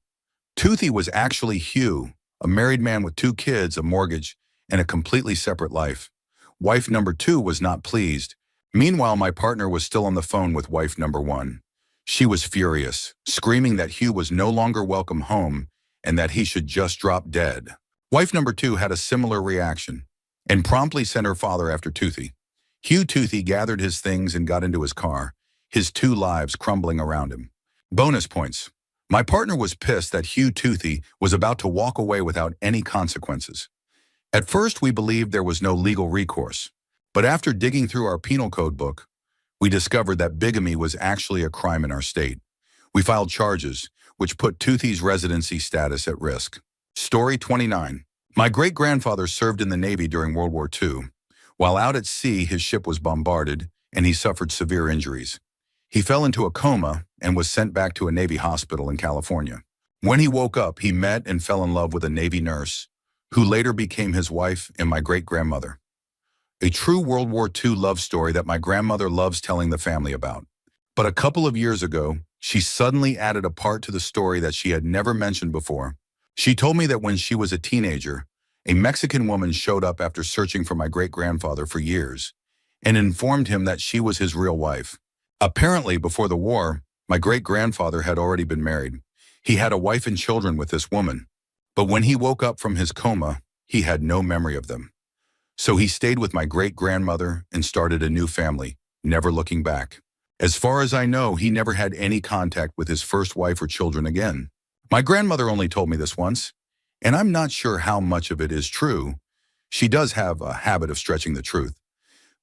Toothy was actually Hugh, a married man with 2 kids, a mortgage, and a completely separate life. Wife number 2 was not pleased. Meanwhile, my partner was still on the phone with wife number 1. She was furious, screaming that Hugh was no longer welcome home and that he should just drop dead. Wife number 2 had a similar reaction and promptly sent her father after Toothy. Hugh Toothy gathered his things and got into his car, his 2 lives crumbling around him. Bonus points. My partner was pissed that Hugh Toothy was about to walk away without any consequences. At first, we believed there was no legal recourse, but after digging through our penal code book, we discovered that bigamy was actually a crime in our state. We filed charges, which put Toothy's residency status at risk. Story 29. My great-grandfather served in the Navy during World War II. While out at sea, his ship was bombarded, and he suffered severe injuries. He fell into a coma and was sent back to a Navy hospital in California. When he woke up, he met and fell in love with a Navy nurse, who later became his wife and my great-grandmother. A true World War II love story that my grandmother loves telling the family about. But a couple of years ago, she suddenly added a part to the story that she had never mentioned before. She told me that when she was a teenager, a Mexican woman showed up after searching for my great-grandfather for years and informed him that she was his real wife. Apparently, before the war, my great-grandfather had already been married. He had a wife and children with this woman. But when he woke up from his coma, he had no memory of them. So he stayed with my great-grandmother and started a new family, never looking back. As far as I know, he never had any contact with his first wife or children again. My grandmother only told me this once, and I'm not sure how much of it is true. She does have a habit of stretching the truth.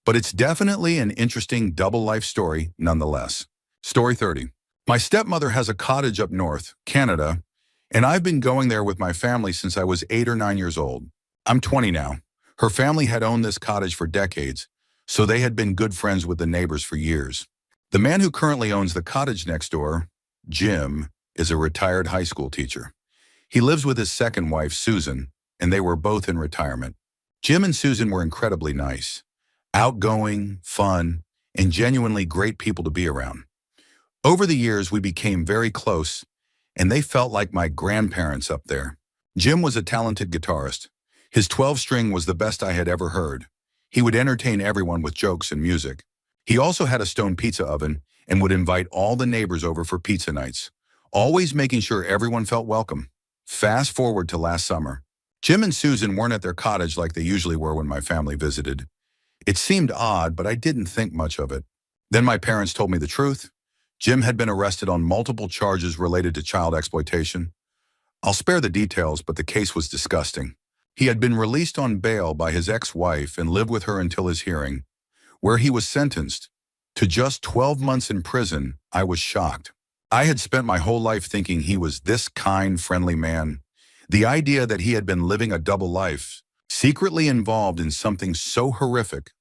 But it's definitely an interesting double life story nonetheless. Story 30. My stepmother has a cottage up north, Canada, and I've been going there with my family since I was 8 or 9 years old. I'm 20 now. Her family had owned this cottage for decades, so they had been good friends with the neighbors for years. The man who currently owns the cottage next door, Jim, is a retired high school teacher. He lives with his second wife, Susan, and they were both in retirement. Jim and Susan were incredibly nice, outgoing, fun, and genuinely great people to be around. Over the years, we became very close, and they felt like my grandparents up there. Jim was a talented guitarist. His 12-string was the best I had ever heard. He would entertain everyone with jokes and music. He also had a stone pizza oven and would invite all the neighbors over for pizza nights, always making sure everyone felt welcome. Fast forward to last summer. Jim and Susan weren't at their cottage like they usually were when my family visited. It seemed odd, but I didn't think much of it. Then my parents told me the truth. Jim had been arrested on multiple charges related to child exploitation. I'll spare the details, but the case was disgusting. He had been released on bail by his ex-wife and lived with her until his hearing, where he was sentenced to just 12 months in prison. I was shocked. I had spent my whole life thinking he was this kind, friendly man. The idea that he had been living a double life, secretly involved in something so horrific,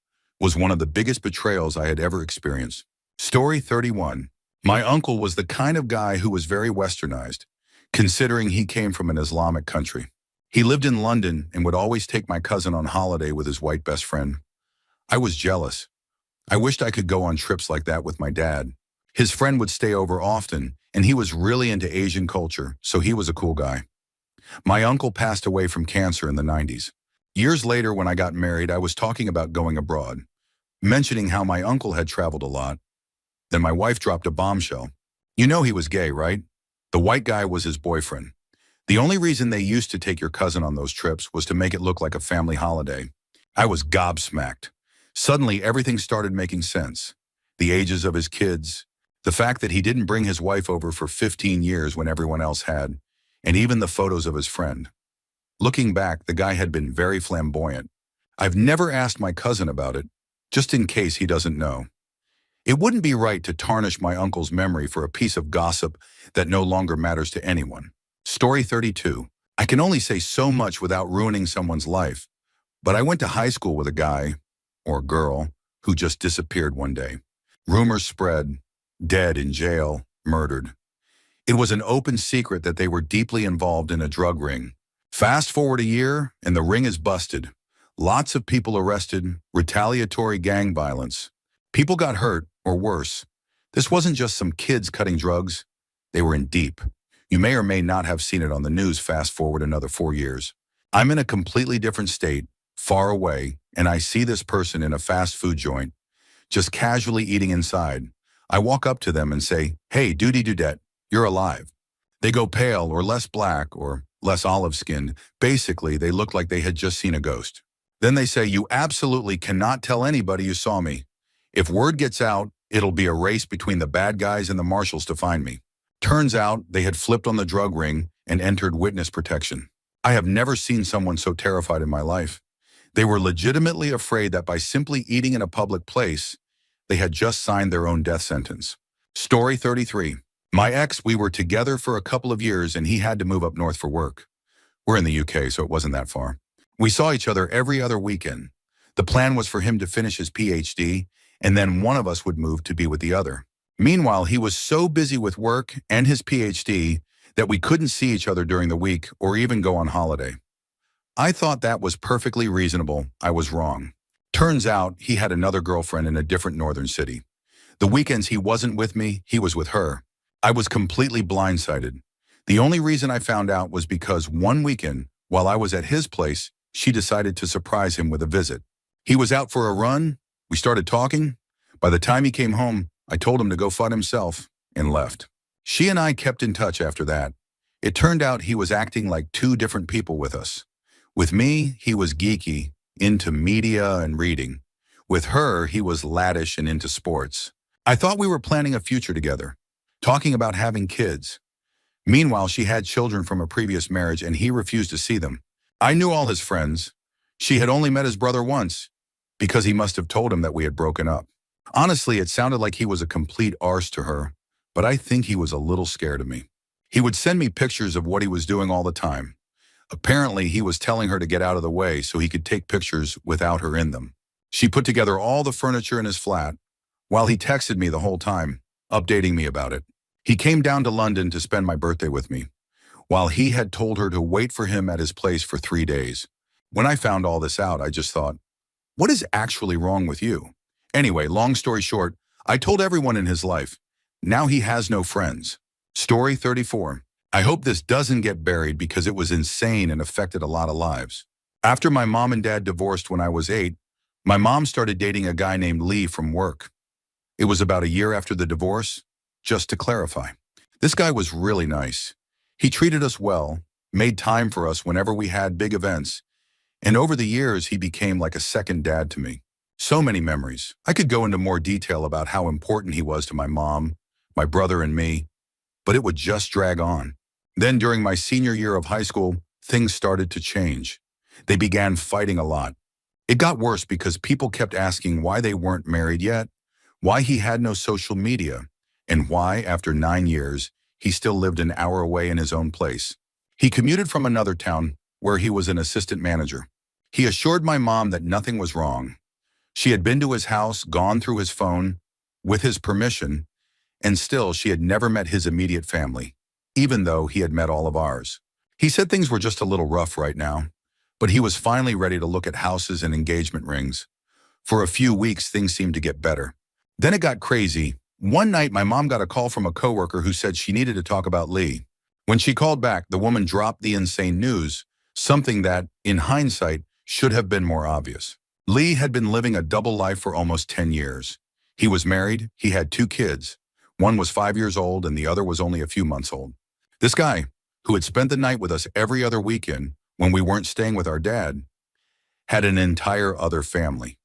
was one of the biggest betrayals I had ever experienced. Story 31. My uncle was the kind of guy who was very westernized, considering he came from an Islamic country. He lived in London and would always take my cousin on holiday with his white best friend. I was jealous. I wished I could go on trips like that with my dad. His friend would stay over often, and he was really into Asian culture, so he was a cool guy. My uncle passed away from cancer in the 90s. Years later, when I got married, I was talking about going abroad, mentioning how my uncle had traveled a lot. Then my wife dropped a bombshell. You know he was gay, right? The white guy was his boyfriend. The only reason they used to take your cousin on those trips was to make it look like a family holiday. I was gobsmacked. Suddenly, everything started making sense. The ages of his kids, the fact that he didn't bring his wife over for 15 years when everyone else had, and even the photos of his friend. Looking back, the guy had been very flamboyant. I've never asked my cousin about it, just in case he doesn't know. It wouldn't be right to tarnish my uncle's memory for a piece of gossip that no longer matters to anyone. Story 32. I can only say so much without ruining someone's life, but I went to high school with a guy, or girl, who just disappeared one day. Rumors spread, dead in jail, murdered. It was an open secret that they were deeply involved in a drug ring. Fast forward a year, and the ring is busted. Lots of people arrested, retaliatory gang violence. People got hurt, or worse. This wasn't just some kids cutting drugs. They were in deep. You may or may not have seen it on the news. Fast forward another 4 years. I'm in a completely different state, far away, and I see this person in a fast food joint, just casually eating inside. I walk up to them and say, "Hey, dudette, you're alive." They go pale or less black or less olive-skinned. Basically, they look like they had just seen a ghost. Then they say, "You absolutely cannot tell anybody you saw me. If word gets out, it'll be a race between the bad guys and the marshals to find me." Turns out they had flipped on the drug ring and entered witness protection. I have never seen someone so terrified in my life. They were legitimately afraid that by simply eating in a public place, they had just signed their own death sentence. Story 33. My ex, we were together for a couple of years and he had to move up north for work. We're in the UK, so it wasn't that far. We saw each other every other weekend. The plan was for him to finish his PhD, and then one of us would move to be with the other. Meanwhile, he was so busy with work and his PhD that we couldn't see each other during the week or even go on holiday. I thought that was perfectly reasonable. I was wrong. Turns out he had another girlfriend in a different northern city. The weekends he wasn't with me, he was with her. I was completely blindsided. The only reason I found out was because one weekend, while I was at his place, she decided to surprise him with a visit. He was out for a run. We started talking. By the time he came home, I told him to go fuck himself and left. She and I kept in touch after that. It turned out he was acting like two different people with us. With me, he was geeky, into media and reading. With her, he was laddish and into sports. I thought we were planning a future together, talking about having kids. Meanwhile, she had children from a previous marriage and he refused to see them. I knew all his friends. She had only met his brother once, because he must have told him that we had broken up. Honestly, it sounded like he was a complete arse to her, but I think he was a little scared of me. He would send me pictures of what he was doing all the time. Apparently, he was telling her to get out of the way so he could take pictures without her in them. She put together all the furniture in his flat, while he texted me the whole time, updating me about it. He came down to London to spend my birthday with me, while he had told her to wait for him at his place for 3 days. When I found all this out, I just thought, what is actually wrong with you? Anyway, long story short, I told everyone in his life. Now he has no friends. Story 34. I hope this doesn't get buried because it was insane and affected a lot of lives. After my mom and dad divorced when I was 8, my mom started dating a guy named Lee from work. It was about a year after the divorce. Just to clarify, this guy was really nice. He treated us well, made time for us whenever we had big events, and over the years he became like a second dad to me. So many memories. I could go into more detail about how important he was to my mom, my brother, and me, but it would just drag on. Then during my senior year of high school, things started to change. They began fighting a lot. It got worse because people kept asking why they weren't married yet, why he had no social media, and why, after 9 years, he still lived an hour away in his own place. He commuted from another town where he was an assistant manager. He assured my mom that nothing was wrong. She had been to his house, gone through his phone, with his permission, and still she had never met his immediate family, even though he had met all of ours. He said things were just a little rough right now, but he was finally ready to look at houses and engagement rings. For a few weeks, things seemed to get better. Then it got crazy. One night, my mom got a call from a coworker who said she needed to talk about Lee. When she called back, the woman dropped the insane news, something that, in hindsight, should have been more obvious. Lee had been living a double life for almost 10 years. He was married, he had 2 kids. One was 5 years old and the other was only a few months old. This guy, who had spent the night with us every other weekend when we weren't staying with our dad, had an entire other family.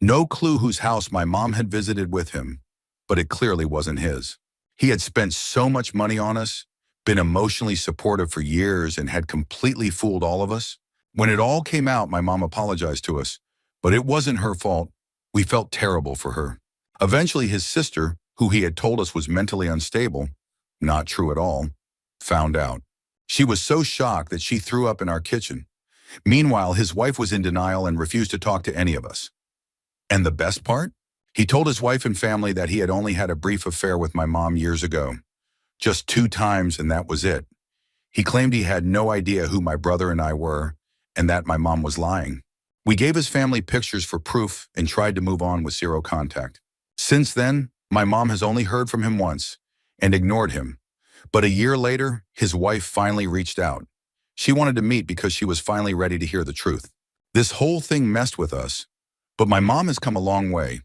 No clue whose house my mom had visited with him, but it clearly wasn't his. He had spent so much money on us, been emotionally supportive for years, and had completely fooled all of us. When it all came out, my mom apologized to us, but it wasn't her fault. We felt terrible for her. Eventually, his sister, who he had told us was mentally unstable, not true at all, found out. She was so shocked that she threw up in our kitchen. Meanwhile, his wife was in denial and refused to talk to any of us. And the best part? He told his wife and family that he had only had a brief affair with my mom years ago. Just 2 times, and that was it. He claimed he had no idea who my brother and I were, and that my mom was lying. We gave his family pictures for proof and tried to move on with 0 contact. Since then, my mom has only heard from him once and ignored him. But a year later, his wife finally reached out. She wanted to meet because she was finally ready to hear the truth. This whole thing messed with us, but my mom has come a long way,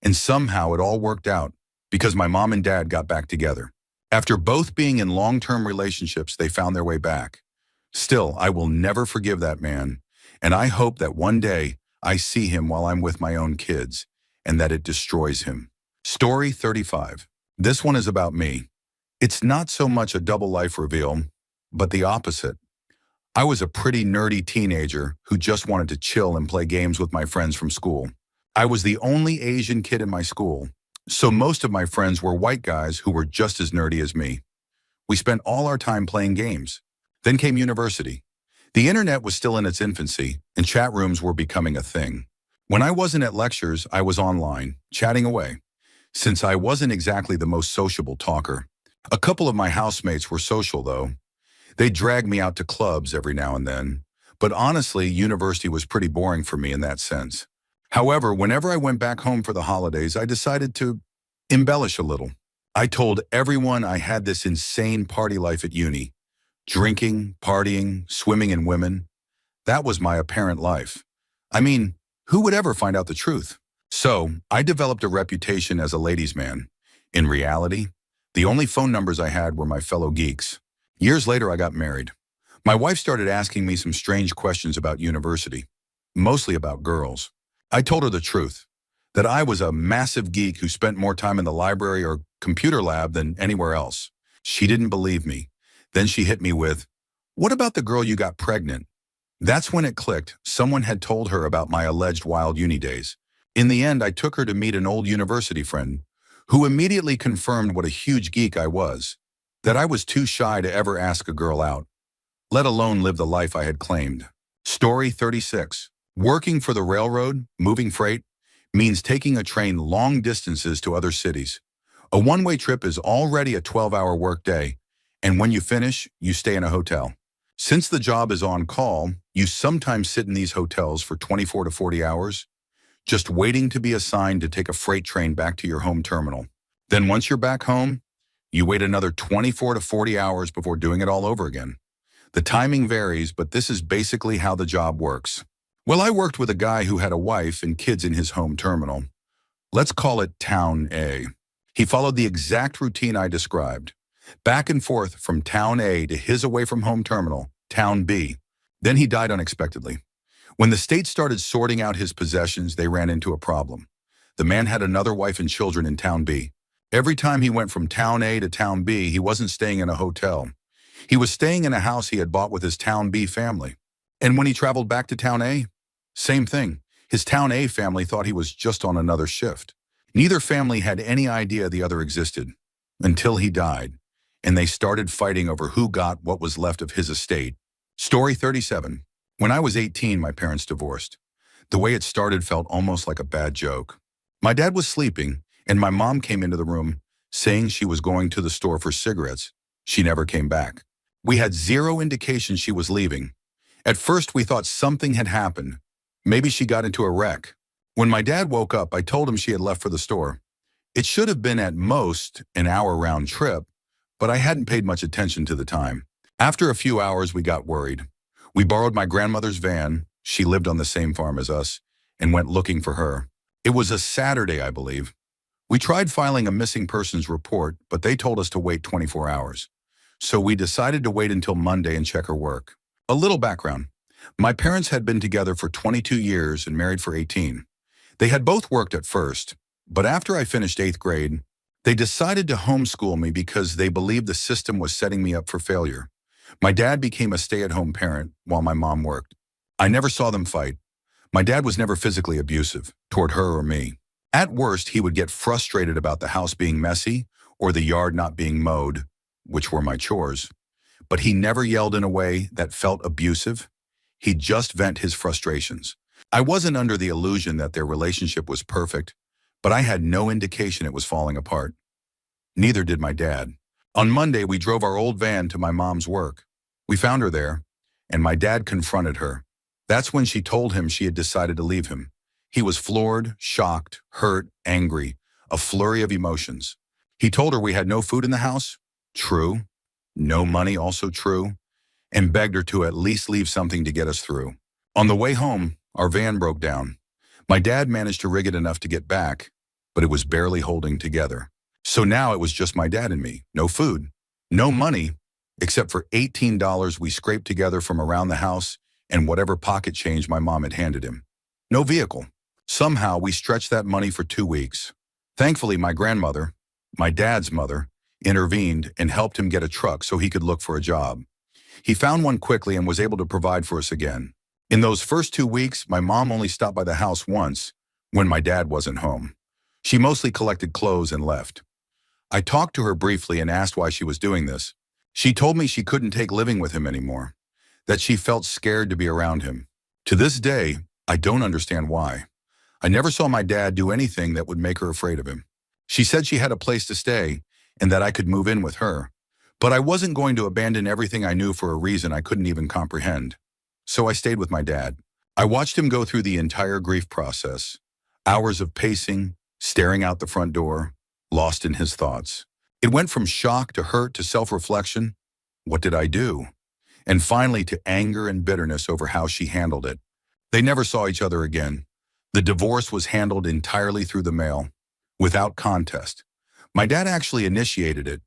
and somehow it all worked out because my mom and dad got back together. After both being in long-term relationships, they found their way back. Still, I will never forgive that man, and I hope that one day I see him while I'm with my own kids, and that it destroys him. Story 35. This one is about me. It's not so much a double life reveal, but the opposite. I was a pretty nerdy teenager who just wanted to chill and play games with my friends from school. I was the only Asian kid in my school, so most of my friends were white guys who were just as nerdy as me. We spent all our time playing games. Then came university. The internet was still in its infancy, and chat rooms were becoming a thing. When I wasn't at lectures, I was online, chatting away. Since I wasn't exactly the most sociable talker, a couple of my housemates were social, though. They dragged me out to clubs every now and then, but honestly, university was pretty boring for me in that sense. However, whenever I went back home for the holidays, I decided to embellish a little. I told everyone I had this insane party life at uni. Drinking, partying, swimming in women. That was my apparent life. I mean, who would ever find out the truth? So, I developed a reputation as a ladies' man. In reality, the only phone numbers I had were my fellow geeks. Years later, I got married. My wife started asking me some strange questions about university, mostly about girls. I told her the truth, that I was a massive geek who spent more time in the library or computer lab than anywhere else. She didn't believe me. Then she hit me with, "What about the girl you got pregnant?" That's when it clicked. Someone had told her about my alleged wild uni days. In the end, I took her to meet an old university friend who immediately confirmed what a huge geek I was, that I was too shy to ever ask a girl out, let alone live the life I had claimed. Story 36. Working for the railroad, moving freight, means taking a train long distances to other cities. A one-way trip is already a 12-hour workday, and when you finish, you stay in a hotel. Since the job is on call, you sometimes sit in these hotels for 24 to 40 hours, just waiting to be assigned to take a freight train back to your home terminal. Then once you're back home, you wait another 24 to 40 hours before doing it all over again. The timing varies, but this is basically how the job works. Well, I worked with a guy who had a wife and kids in his home terminal. Let's call it Town A. He followed the exact routine I described. Back and forth from Town A to his away-from-home terminal, Town B. Then he died unexpectedly. When the state started sorting out his possessions, they ran into a problem. The man had another wife and children in Town B. Every time he went from Town A to Town B, he wasn't staying in a hotel. He was staying in a house he had bought with his Town B family. And when he traveled back to Town A, same thing. His Town A family thought he was just on another shift. Neither family had any idea the other existed until he died, and they started fighting over who got what was left of his estate. Story 37. When I was 18, my parents divorced. The way it started felt almost like a bad joke. My dad was sleeping, and my mom came into the room, saying she was going to the store for cigarettes. She never came back. We had zero indication she was leaving. At first, we thought something had happened. Maybe she got into a wreck. When my dad woke up, I told him she had left for the store. It should have been at most an hour round trip, but I hadn't paid much attention to the time. After a few hours, we got worried. We borrowed my grandmother's van, she lived on the same farm as us, and went looking for her. It was a Saturday, I believe. We tried filing a missing persons report, but they told us to wait 24 hours. So we decided to wait until Monday and check her work. A little background. My parents had been together for 22 years and married for 18. They had both worked at first, but after I finished 8th grade, they decided to homeschool me because they believed the system was setting me up for failure. My dad became a stay-at-home parent while my mom worked. I never saw them fight. My dad was never physically abusive toward her or me. At worst, he would get frustrated about the house being messy or the yard not being mowed, which were my chores. But he never yelled in a way that felt abusive. He'd just vent his frustrations. I wasn't under the illusion that their relationship was perfect, but I had no indication it was falling apart. Neither did my dad. On Monday, we drove our old van to my mom's work. We found her there, and my dad confronted her. That's when she told him she had decided to leave him. He was floored, shocked, hurt, angry, a flurry of emotions. He told her we had no food in the house. True. No money, also true. And begged her to at least leave something to get us through. On the way home, our van broke down. My dad managed to rig it enough to get back, but it was barely holding together. So now it was just my dad and me. No food, no money, except for $18 we scraped together from around the house and whatever pocket change my mom had handed him. No vehicle. Somehow we stretched that money for 2 weeks. Thankfully, my grandmother, my dad's mother, intervened and helped him get a truck so he could look for a job. He found one quickly and was able to provide for us again. In those first 2 weeks, my mom only stopped by the house once when my dad wasn't home. She mostly collected clothes and left. I talked to her briefly and asked why she was doing this. She told me she couldn't take living with him anymore, that she felt scared to be around him. To this day, I don't understand why. I never saw my dad do anything that would make her afraid of him. She said she had a place to stay and that I could move in with her. But I wasn't going to abandon everything I knew for a reason I couldn't even comprehend. So I stayed with my dad. I watched him go through the entire grief process. Hours of pacing, staring out the front door, lost in his thoughts. It went from shock to hurt to self-reflection. What did I do? And finally to anger and bitterness over how she handled it. They never saw each other again. The divorce was handled entirely through the mail, without contest. My dad actually initiated it.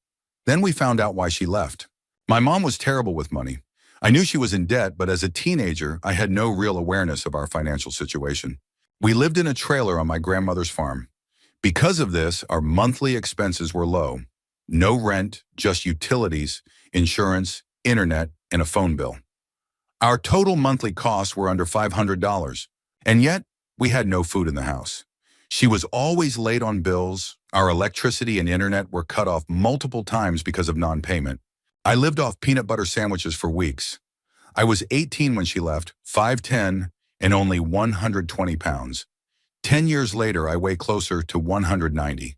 Then we found out why she left. My mom was terrible with money. I knew she was in debt, but as a teenager, I had no real awareness of our financial situation. We lived in a trailer on my grandmother's farm. Because of this, our monthly expenses were low. No rent, just utilities, insurance, internet, and a phone bill. Our total monthly costs were under $500, and yet we had no food in the house. She was always late on bills. Our electricity and internet were cut off multiple times because of non-payment. I lived off peanut butter sandwiches for weeks. I was 18 when she left, 5'10", and only 120 pounds. 10 years later, I weigh closer to 190,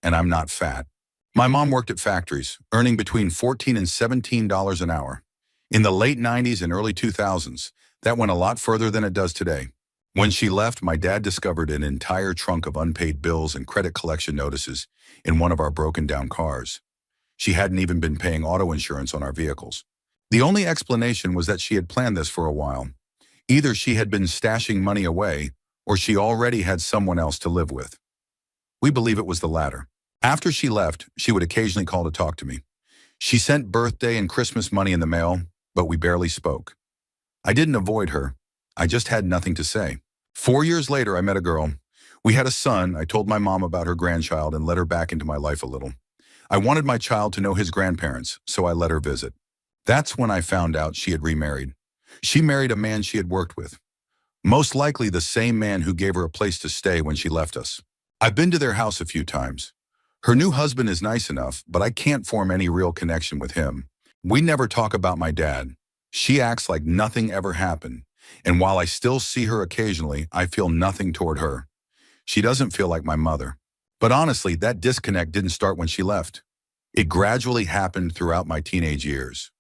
and I'm not fat. My mom worked at factories, earning between $14 and $17 an hour. In the late 90s and early 2000s, that went a lot further than it does today. When she left, my dad discovered an entire trunk of unpaid bills and credit collection notices in one of our broken-down cars. She hadn't even been paying auto insurance on our vehicles. The only explanation was that she had planned this for a while. Either she had been stashing money away, or she already had someone else to live with. We believe it was the latter. After she left, she would occasionally call to talk to me. She sent birthday and Christmas money in the mail, but we barely spoke. I didn't avoid her. I just had nothing to say. 4 years later, I met a girl. We had a son. I told my mom about her grandchild and let her back into my life a little. I wanted my child to know his grandparents, so I let her visit. That's when I found out she had remarried. She married a man she had worked with. Most likely the same man who gave her a place to stay when she left us. I've been to their house a few times. Her new husband is nice enough, but I can't form any real connection with him. We never talk about my dad. She acts like nothing ever happened, and while I still see her occasionally, I feel nothing toward her. She doesn't feel like my mother. But honestly, that disconnect didn't start when she left. It gradually happened throughout my teenage years.